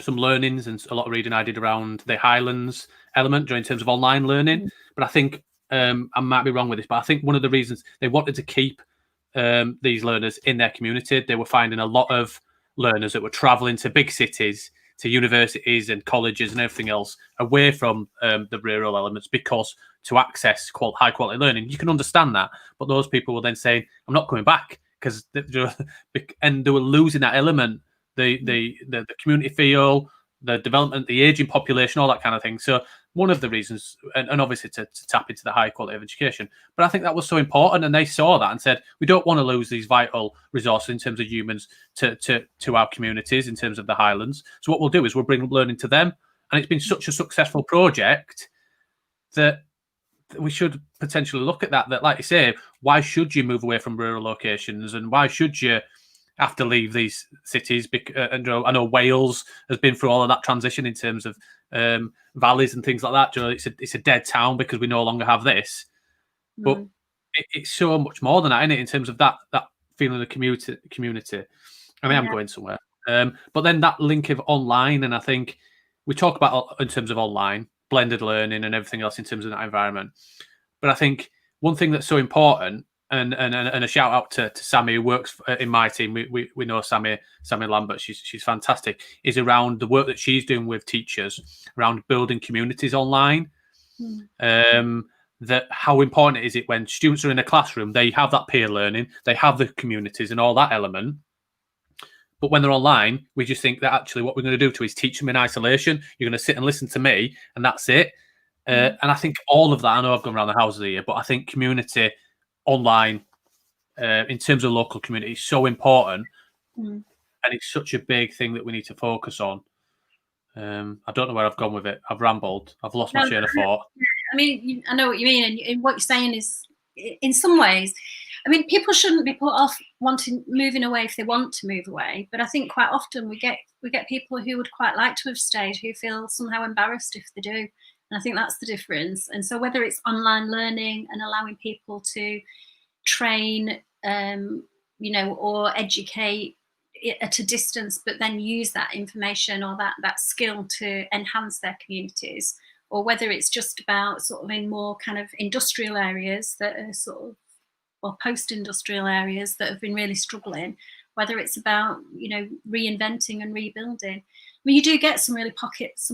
some learnings and a lot of reading I did around the Highlands element in terms of online learning. But I think I might be wrong with this, but I think one of the reasons they wanted to keep these learners in their community, they were finding a lot of learners that were traveling to big cities, to universities and colleges and everything else away from the rural elements, because to access high quality learning, you can understand that. But those people were then saying, I'm not coming back, because and they were losing that element, the community feel, the development, the aging population, all that kind of thing. So one of the reasons, and obviously to tap into the high quality of education, but I think that was so important, and they saw that and said, we don't want to lose these vital resources in terms of humans to our communities in terms of the Highlands. So what we'll do is we'll bring learning to them, and it's been such a successful project that we should potentially look at that, like you say, why should you move away from rural locations, and why should you have to leave these cities? And I know Wales has been through all of that transition in terms of valleys and things like that. It's a dead town because we no longer have this. But it's so much more than that, isn't it, in terms of that feeling of community. I mean, I'm going somewhere. But then that link of online, and I think we talk about in terms of online, blended learning and everything else in terms of that environment. But I think one thing that's so important, and a shout out to Sammy, who works in my team. We know Sammy Lambert. She's fantastic. Is around the work that she's doing with teachers around building communities online. That how important is it when students are in a classroom, they have that peer learning, they have the communities and all that element. But when they're online, we just think that actually what we're going to do is teach them in isolation. You're going to sit and listen to me, and that's it. And I think all of that, I know I've gone around the houses here, but I think community online in terms of local community is so important. And it's such a big thing that we need to focus on. I don't know where I've gone with it. I've rambled. I've lost my train of thought. I mean, I know what you mean. And what you're saying is, in some ways, I mean, people shouldn't be put off moving away if they want to move away. But I think quite often we get people who would quite like to have stayed, who feel somehow embarrassed if they do. And I think that's the difference. And so whether it's online learning and allowing people to train, or educate at a distance, but then use that information or that skill to enhance their communities, or whether it's just about sort of in more kind of industrial areas that are sort of, or post-industrial areas that have been really struggling, whether it's about, reinventing and rebuilding. I mean, you do get some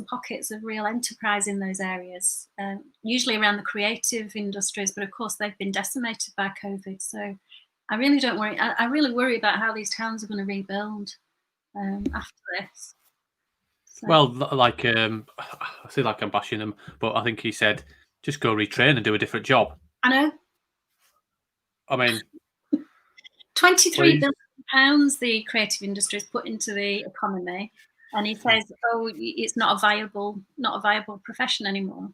pockets of real enterprise in those areas, usually around the creative industries, but of course they've been decimated by COVID. So I really don't worry. I really worry about how these towns are going to rebuild after this. So. Well, like I feel like I'm bashing him, but I think he said, just go retrain and do a different job. I know. I mean, £23 billion the creative industry has put into the economy, and he says, "Oh, it's not a viable profession anymore."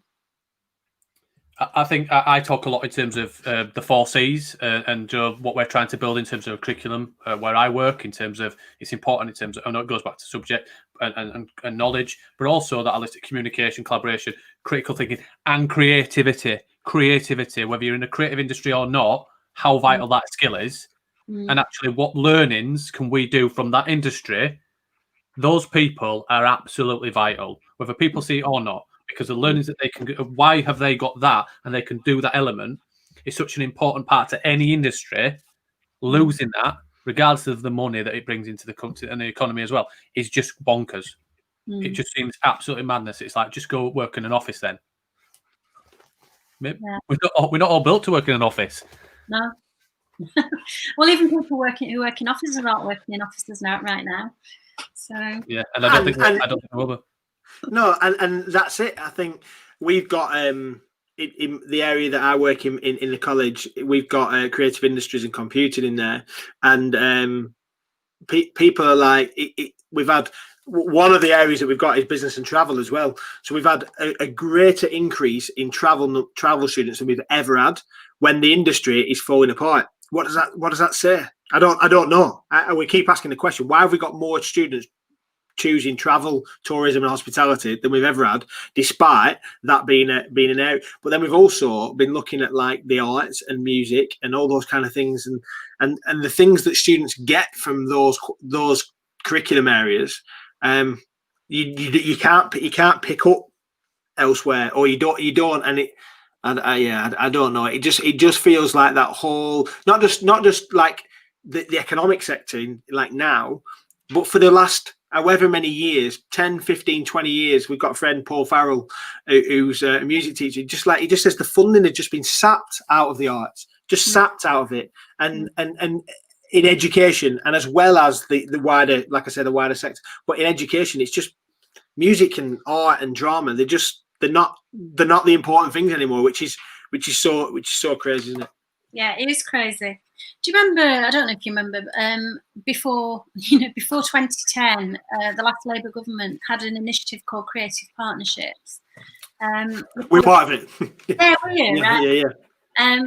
I think I talk a lot in terms of the 4 C's and what we're trying to build in terms of a curriculum where I work, in terms of it's important in terms of, I know it goes back to subject and knowledge, but also that holistic communication, collaboration, critical thinking, and creativity. Creativity, whether you're in the creative industry or not, how vital that skill is, and actually what learnings can we do from that industry. Those people are absolutely vital, whether people see it or not. Because the learnings that they can get, why have they got that, and they can do that element, is such an important part to any industry. Losing that, regardless of the money that it brings into the country and the economy as well, is just bonkers. It just seems absolutely madness. It's like, just go work in an office then. Yeah. We're not all built to work in an office. No. Well, even people who work in offices aren't working in offices right now. So yeah, and I don't think they will be. No, and that's it. I think we've got in the area that I work in the college, we've got creative industries and computing in there, and people are like, we've had one of the areas that we've got is business and travel as well. So we've had a greater increase in travel students than we've ever had when the industry is falling apart. What does that say? I don't know. We keep asking the question, why have we got more students choosing travel, tourism and hospitality than we've ever had, despite that being an area? But then we've also been looking at like the arts and music and all those kind of things, and the things that students get from those curriculum areas. You can't pick up elsewhere, or you don't, and I don't know. It just feels like that whole not just like the economic sector like now, but for the last however many years, 10, 15, 20 years, we've got a friend, Paul Farrell, who's a music teacher. He just says the funding had just been sapped out of the arts, just sapped out of it, and in education, and as well as the wider, like I said, the wider sector. But in education, it's just music and art and drama. They're not the important things anymore, which is so crazy, isn't it? Yeah, it is crazy. Do you remember? I don't know if you remember. Before 2010, the last Labour government had an initiative called Creative Partnerships. We're part of it. Yeah, were you? Right? Yeah.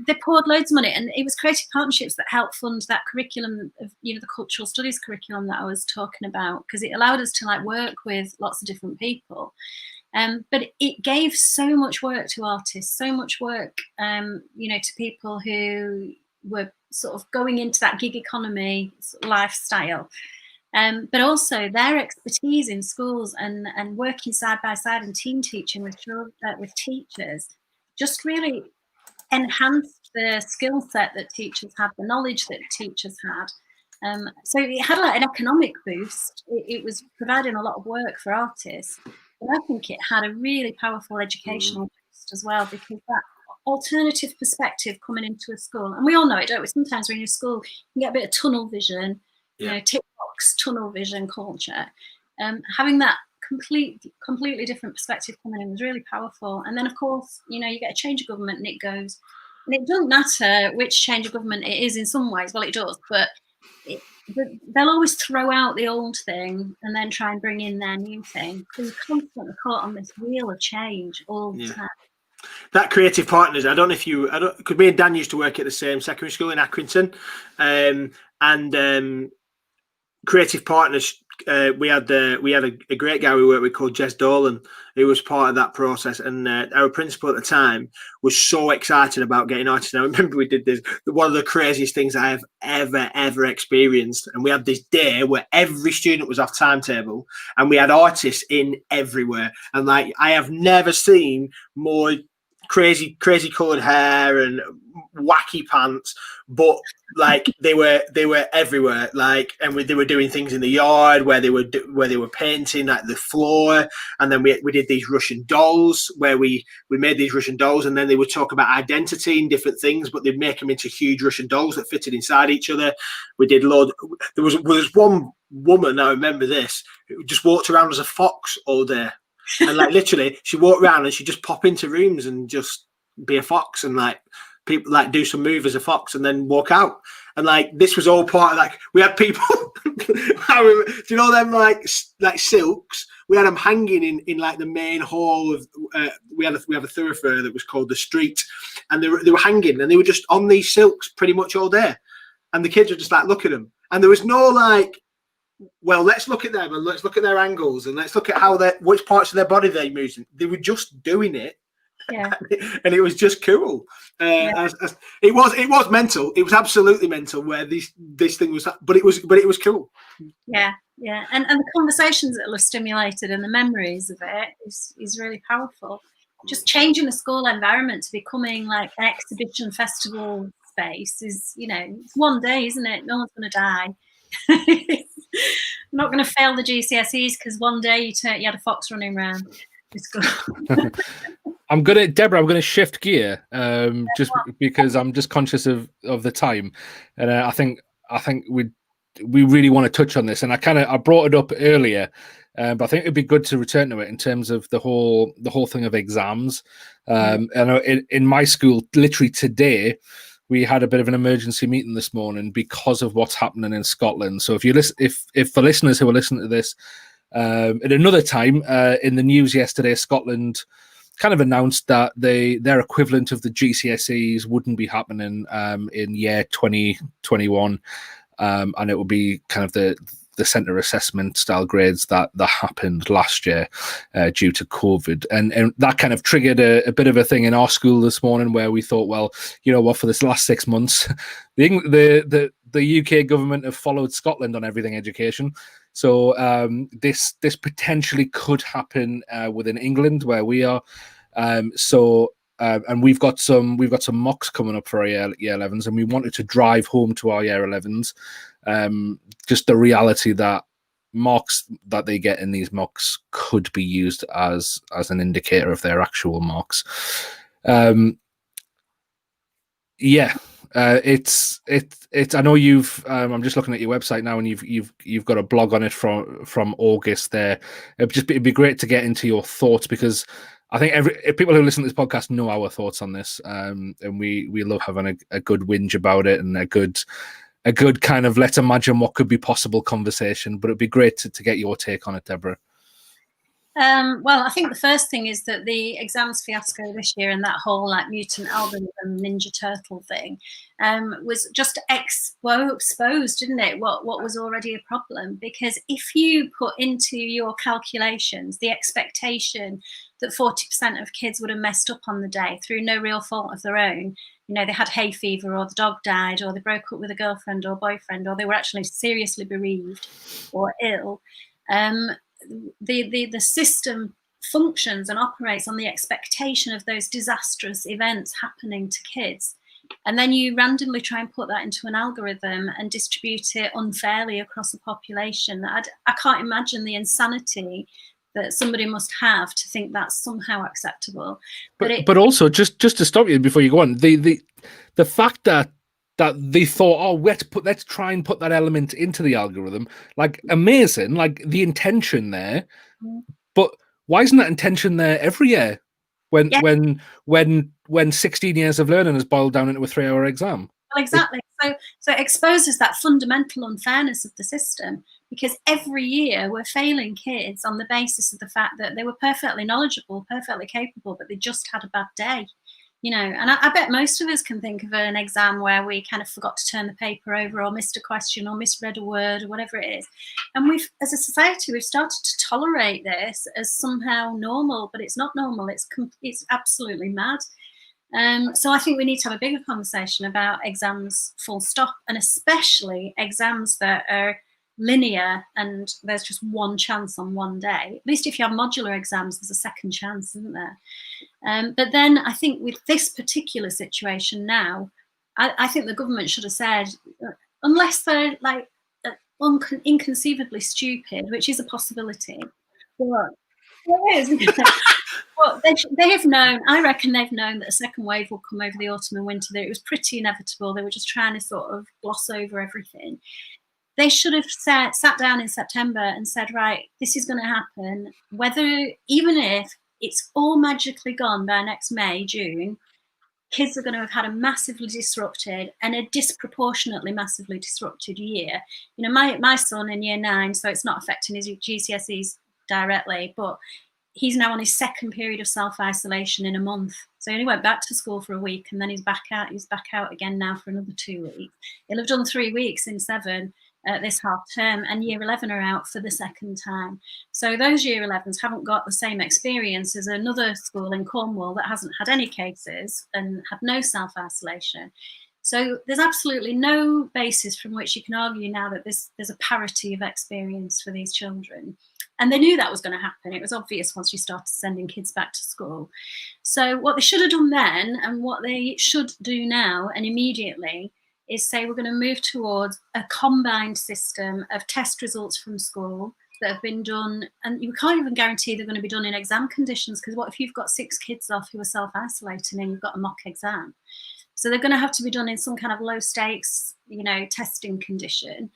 They poured loads of money, and it was Creative Partnerships that helped fund that curriculum of, the cultural studies curriculum that I was talking about, because it allowed us to like work with lots of different people. But it gave so much work to artists, so much work, to people who were sort of going into that gig economy lifestyle. But also their expertise in schools and working side by side and team teaching with teachers just really enhanced the skill set that teachers had, the knowledge that teachers had. So it had like an economic boost. It was providing a lot of work for artists. But I think it had a really powerful educational boost as well, because that alternative perspective coming into a school, and we all know it, don't we? Sometimes when you're in school, you get a bit of tunnel vision, tick box, tunnel vision culture. Having that completely different perspective coming in was really powerful. And then, of course, you get a change of government and it goes. And it doesn't matter which change of government it is in some ways. Well, it does, but they'll always throw out the old thing and then try and bring in their new thing. So you're constantly caught on this wheel of change all the time. That Creative Partners, because me and Dan used to work at the same secondary school in Accrington, and Creative Partners, we had a great guy we worked with called Jez Dolan, who was part of that process, and our principal at the time was so excited about getting artists. And I remember we did this, one of the craziest things I have ever experienced, and we had this day where every student was off timetable and we had artists in everywhere, and like I have never seen more crazy coloured hair and wacky pants, but like they were everywhere, like, and they were doing things in the yard where they were painting like the floor, and then we did these Russian dolls where we made these Russian dolls, and then they would talk about identity and different things, but they'd make them into huge Russian dolls that fitted inside each other. We did there was one woman, I remember this, who just walked around as a fox all day. And like literally, she walked around and she'd just pop into rooms and just be a fox, and like people like do some move as a fox and then walk out. And like this was all part of like, we had people. Do you know them like silks? We had them hanging in like the main hall of. We have a thoroughfare that was called the Street, and they were hanging, and they were just on these silks pretty much all day. And the kids were just like, look at them, and there was no like, well, let's look at them and let's look at their angles and let's look at which parts of their body they're using. They were just doing it, and it was just cool. It was mental. It was absolutely mental where this thing was, but it was cool. Yeah, and the conversations that were stimulated and the memories of it is really powerful. Just changing the school environment to becoming like an exhibition festival space is, it's one day, isn't it? No one's going to die. I'm not going to fail the GCSEs because one day you had a fox running around. Deborah, I'm going to shift gear just because I'm just conscious of the time, and I think we really want to touch on this, and I brought it up earlier, but I think it'd be good to return to it in terms of the whole thing of exams. I know in my school, literally today, we had a bit of an emergency meeting this morning because of what's happening in Scotland. So if you listen, if for listeners who are listening to this at another time, in the news yesterday, Scotland kind of announced that their equivalent of the GCSEs wouldn't be happening in year 2021, and it would be kind of the centre assessment style grades that happened last year due to COVID, and that kind of triggered a bit of a thing in our school this morning where we thought, well, you know what, for this last 6 months, the UK government have followed Scotland on everything education. So this potentially could happen within England where we are. And we've got some mocks coming up for our year 11s, and we wanted to drive home to our year 11s. Just the reality that marks that they get in these mocks could be used as an indicator of their actual marks. It's I know you've I'm just looking at your website now, and you've got a blog on it from August there. It'd be great to get into your thoughts, because I think people who listen to this podcast know our thoughts on this, and we love having a good whinge about it and a good kind of let's imagine what could be possible conversation. But it'd be great to get your take on it, Deborah. Well, I think the first thing is that the exams fiasco this year and that whole like mutant algorithm Ninja Turtle thing was just exposed, didn't it? What was already a problem, because if you put into your calculations the expectation that 40% of kids would have messed up on the day through no real fault of their own, you know, they had hay fever, or the dog died, or they broke up with a girlfriend or boyfriend, or they were actually seriously bereaved or ill. The system functions and operates on the expectation of those disastrous events happening to kids. And then you randomly try and put that into an algorithm and distribute it unfairly across a population. I can't imagine the insanity that somebody must have to think that's somehow acceptable. But also, just to stop you before you go on, the fact that they thought, oh, let's try and put that element into the algorithm, like amazing, like the intention there. But why isn't that intention there every year when 16 years of learning is boiled down into a 3-hour exam? Well, exactly. So it exposes that fundamental unfairness of the system, because every year we're failing kids on the basis of the fact that they were perfectly knowledgeable, perfectly capable, but they just had a bad day. You know, and I bet most of us can think of an exam where we kind of forgot to turn the paper over, or missed a question, or misread a word, or whatever it is. And as a society, we've started to tolerate this as somehow normal, but it's not normal. It's absolutely mad. So I think we need to have a bigger conversation about exams full stop, and especially exams that are linear and there's just one chance on one day. At least if you have modular exams, there's a second chance, isn't there? But then I think with this particular situation now, I think the government should have said, unless they're like inconceivably stupid, which is a possibility. Well, it is. Well, they have known, I reckon they've known that a second wave will come over the autumn and winter. That it was pretty inevitable. They were just trying to sort of gloss over everything. They should have sat down in September and said, right, this is going to happen, even if it's all magically gone by next May, June, kids are going to have had a massively disrupted and a disproportionately massively disrupted year. You know, my son in year 9, so it's not affecting his GCSEs directly, but he's now on his second period of self-isolation in a month. So he only went back to school for a week, and then he's back out again now for another 2 weeks. He'll have done 3 weeks in 7 this half term, and year 11 are out for the second time. So those year 11s haven't got the same experience as another school in Cornwall that hasn't had any cases and had no self-isolation. So there's absolutely no basis from which you can argue now that there's a parity of experience for these children. And they knew that was going to happen. It was obvious once you started sending kids back to school. So what they should have done then, and what they should do now and immediately, is say we're going to move towards a combined system of test results from school that have been done, and you can't even guarantee they're going to be done in exam conditions, because what if you've got 6 kids off who are self-isolating and you've got a mock exam? So they're going to have to be done in some kind of low stakes, you know, testing condition,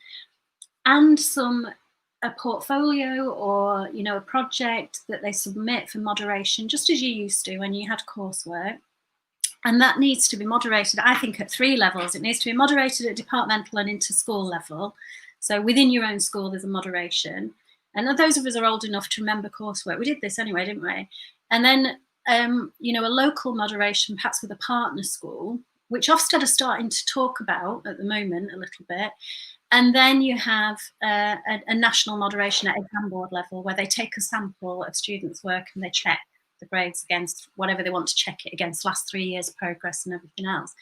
and a portfolio or, you know, a project that they submit for moderation, just as you used to when you had coursework. And that needs to be moderated, I think, at 3 levels. It needs to be moderated at departmental and inter-school level. So within your own school, there's a moderation. And those of us are old enough to remember coursework. We did this anyway, didn't we? And then, you know, a local moderation, perhaps with a partner school, which Ofsted are starting to talk about at the moment a little bit. And then you have a national moderation at exam board level, where they take a sample of students' work and they check the grades against whatever they want to check it against, last 3 years' progress and everything else.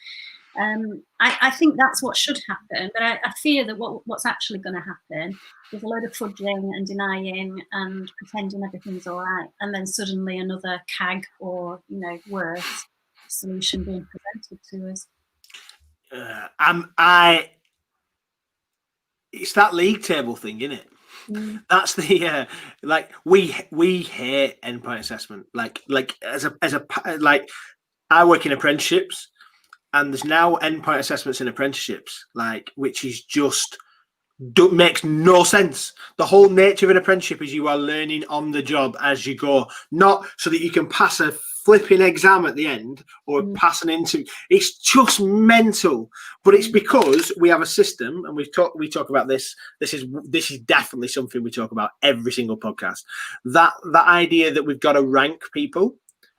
I think that's what should happen, but I fear that what's actually going to happen is a load of fudging and denying and pretending everything's all right, and then suddenly another CAG or, you know, worse solution being presented to us. It's that league table thing, isn't it? That's the like we hate endpoint assessment. Like as a like I work in apprenticeships, and there's now endpoint assessments in apprenticeships, like, which is just makes no sense. The whole nature of an apprenticeship is you are learning on the job as you go, not so that you can pass a flipping exam at the end or pass an interview. It's just mental. But it's because we have a system, and we talk about this. This is definitely something we talk about every single podcast. That idea that we've got to rank people.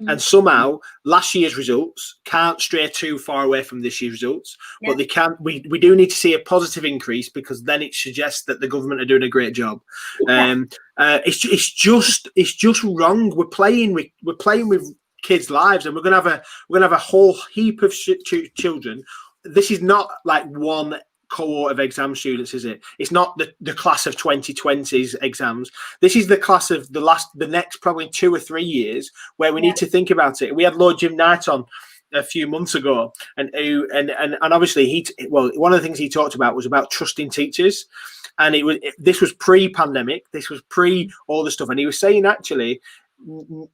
And somehow last year's results can't stray too far away from this year's results, but they can. We do need to see a positive increase, because then it suggests that the government are doing a great job. It's just wrong. We're playing with kids' lives, and we're gonna have a whole heap of children. This is not like one cohort of exam students, is it? It's not the class of 2020's exams. This is the class of the next probably 2 or 3 years, where we need to think about it. We had Lord Jim Knight on a few months ago, and obviously one of the things he talked about was about trusting teachers, and this was pre-pandemic, this was pre all the stuff, and he was saying actually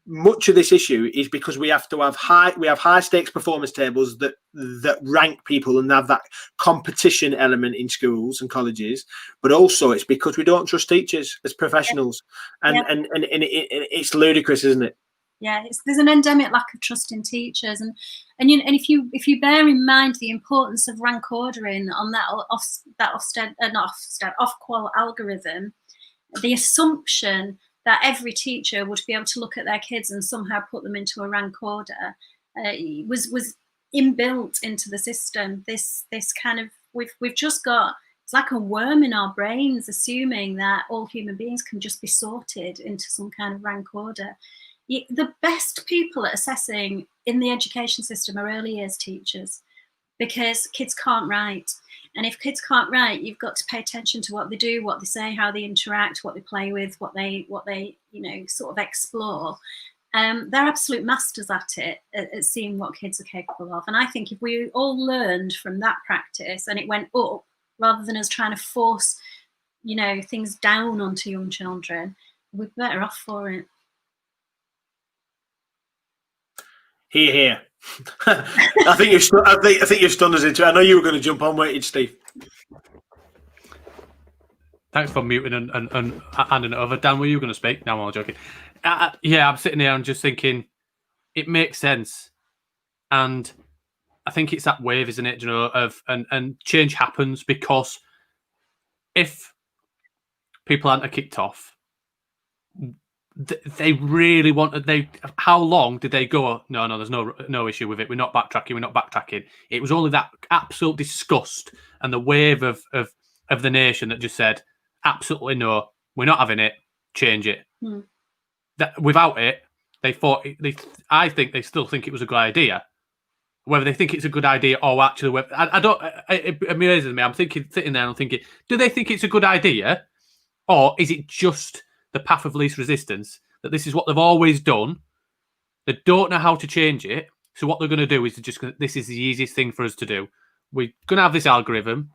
much of this issue is because we have high stakes performance tables that rank people and have that competition element in schools and colleges, but also it's because we don't trust teachers as professionals, and it's ludicrous, isn't it? Yeah, there's an endemic lack of trust in teachers, and if you bear in mind the importance of rank ordering on that Ofqual algorithm, the assumption that every teacher would be able to look at their kids and somehow put them into a rank order was inbuilt into the system. This kind of we've just got, it's like a worm in our brains, assuming that all human beings can just be sorted into some kind of rank order. The best people at assessing in the education system are early years teachers, because kids can't write. And if kids can't write, you've got to pay attention to what they do, what they say, how they interact, what they play with, what they sort of explore. They're absolute masters at it, at seeing what kids are capable of. And I think if we all learned from that practice and it went up, rather than us trying to force, things down onto young children, we're better off for it. Here. I think you've stunned us into it. I know you were going to jump on, weren't you, Steve? Thanks for muting and handing it over. Dan, were you going to speak? No, I'm joking. I'm sitting here and just thinking it makes sense, and I think it's that wave, isn't it? And change happens because if people aren't kicked off, they really wanted. How long did they go? No, there's no issue with it. We're not backtracking. It was only that absolute disgust and the wave of the nation that just said, absolutely no, we're not having it. Change it. That without it, they thought. I think they still think it was a good idea. Whether they think it's a good idea or actually, I don't. It amazes me. I'm sitting there and I'm thinking, do they think it's a good idea, or is it just the path of least resistance, that this is what they've always done? They don't know how to change it. So what they're going to do is this is the easiest thing for us to do. We're going to have this algorithm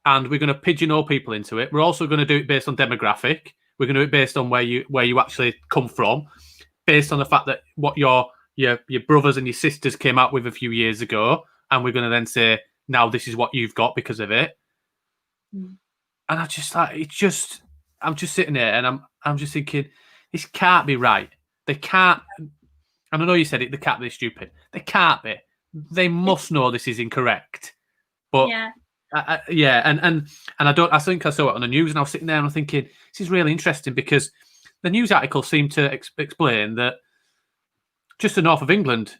and we're going to pigeonhole people into it. We're also going to do it based on demographic. We're going to do it based on where you actually come from, based on the fact that what your brothers and your sisters came out with a few years ago. And we're going to then say, now this is what you've got because of it. And I just I'm just sitting there and I'm just thinking, this can't be right. They can't. and I know you said it, they can't be stupid. They can't be. They must know this is incorrect. But and I think I saw it on the news, and I was sitting there and I'm thinking, this is really interesting, because the news article seemed to explain that just the north of England,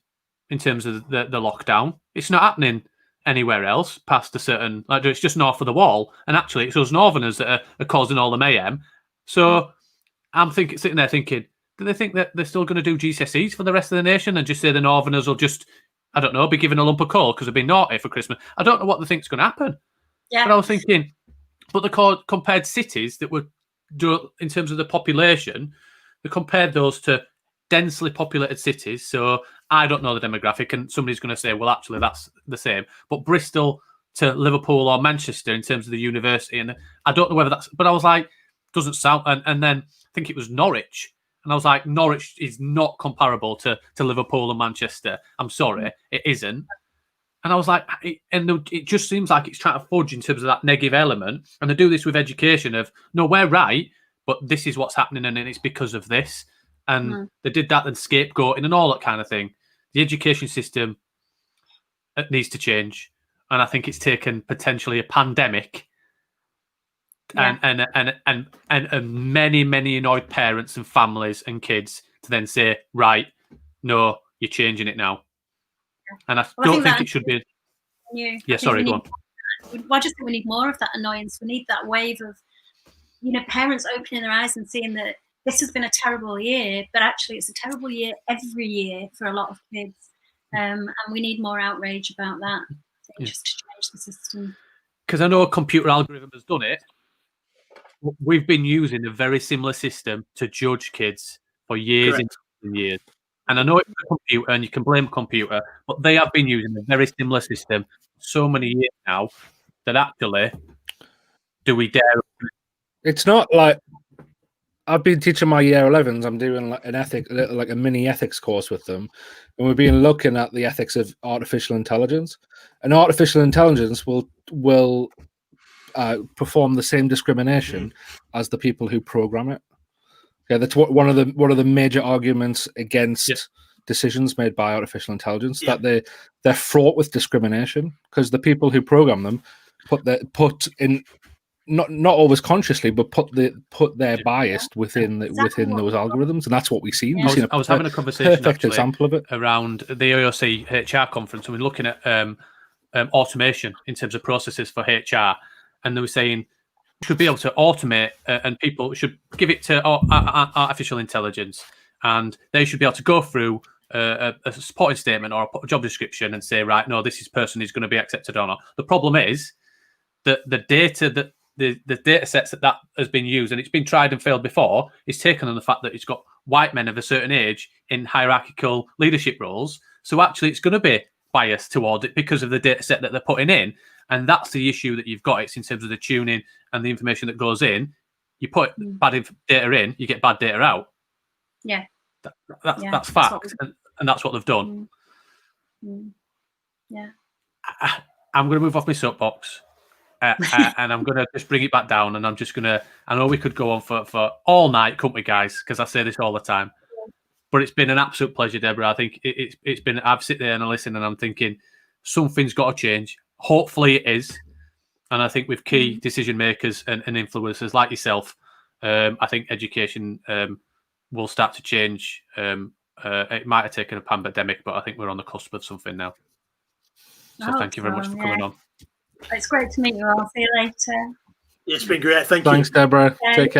in terms of the lockdown, it's not happening anywhere else past a certain, like, it's just north of the wall, and actually it's those northerners that are causing all the mayhem. So I'm sitting there thinking, do they think that they're still going to do GCSEs for the rest of the nation and just say the northerners will just, I don't know, be given a lump of coal because they've been naughty for Christmas? I don't know what they think's going to happen. Yeah. But I was thinking, but the compared cities that were in terms of the population, they compared those to densely populated cities. So I don't know the demographic, and somebody's going to say, well, actually, that's the same. But Bristol to Liverpool or Manchester in terms of the university, and I don't know whether that's. But I was like, doesn't sound. And then I think it was Norwich, and I was like, Norwich is not comparable to Liverpool and Manchester. I'm sorry, it isn't. And I was like, it just seems like it's trying to fudge in terms of that negative element. And they do this with education of, no, we're right, but this is what's happening, and it's because of this. And they did that and scapegoating and all that kind of thing. The education system needs to change. And I think it's taken potentially a pandemic and many, many annoyed parents and families and kids to then say, right, no, you're changing it now. And I don't think it should be. Yeah, sorry, go on. I just think we need more of that annoyance. We need that wave of, parents opening their eyes and seeing that this has been a terrible year, but actually it's a terrible year every year for a lot of kids. And we need more outrage about that, just to change the system. Because I know a computer algorithm has done it. We've been using a very similar system to judge kids for years and years. And I know it's a computer and you can blame a computer, but they have been using a very similar system so many years now that actually, do we dare? It's not like I've been teaching my year 11s. I'm doing like a mini ethics course with them, and we've been looking at the ethics of artificial intelligence. And artificial intelligence will perform the same discrimination as the people who program it. Yeah, that's one of the major arguments against decisions made by artificial intelligence, that they're fraught with discrimination, because the people who program them put in. Not always consciously, but put their bias within those algorithms, and that's what we've seen. I was having a conversation example of it around the AOC HR conference, and we're looking at automation in terms of processes for HR, and they were saying we should be able to automate, and people should give it to artificial intelligence, and they should be able to go through a supporting statement or a job description and say, right, no, this person is going to be accepted or not. The problem is that the data that the data sets that has been used, and it's been tried and failed before, is taken on the fact that it's got white men of a certain age in hierarchical leadership roles. So actually it's going to be biased towards it because of the data set that they're putting in. And that's the issue that you've got. It's in terms of the tuning and the information that goes in. You put bad data in, you get bad data out. Yeah. That's fact. And that's what they've done. Yeah. I'm going to move off my soapbox. And I'm going to just bring it back down, and I'm just going to, I know we could go on for all night, couldn't we, guys? Because I say this all the time. But it's been an absolute pleasure, Deborah. I think it's been, I've sit there and I listen, and I'm thinking something's got to change. Hopefully it is. And I think with key decision makers and influencers like yourself, I think education will start to change. It might have taken a pandemic, but I think we're on the cusp of something now. So thank you very much for coming on. It's great to meet you all. See you later. Yeah, it's been great. Thank you. Thanks, Deborah. Take care.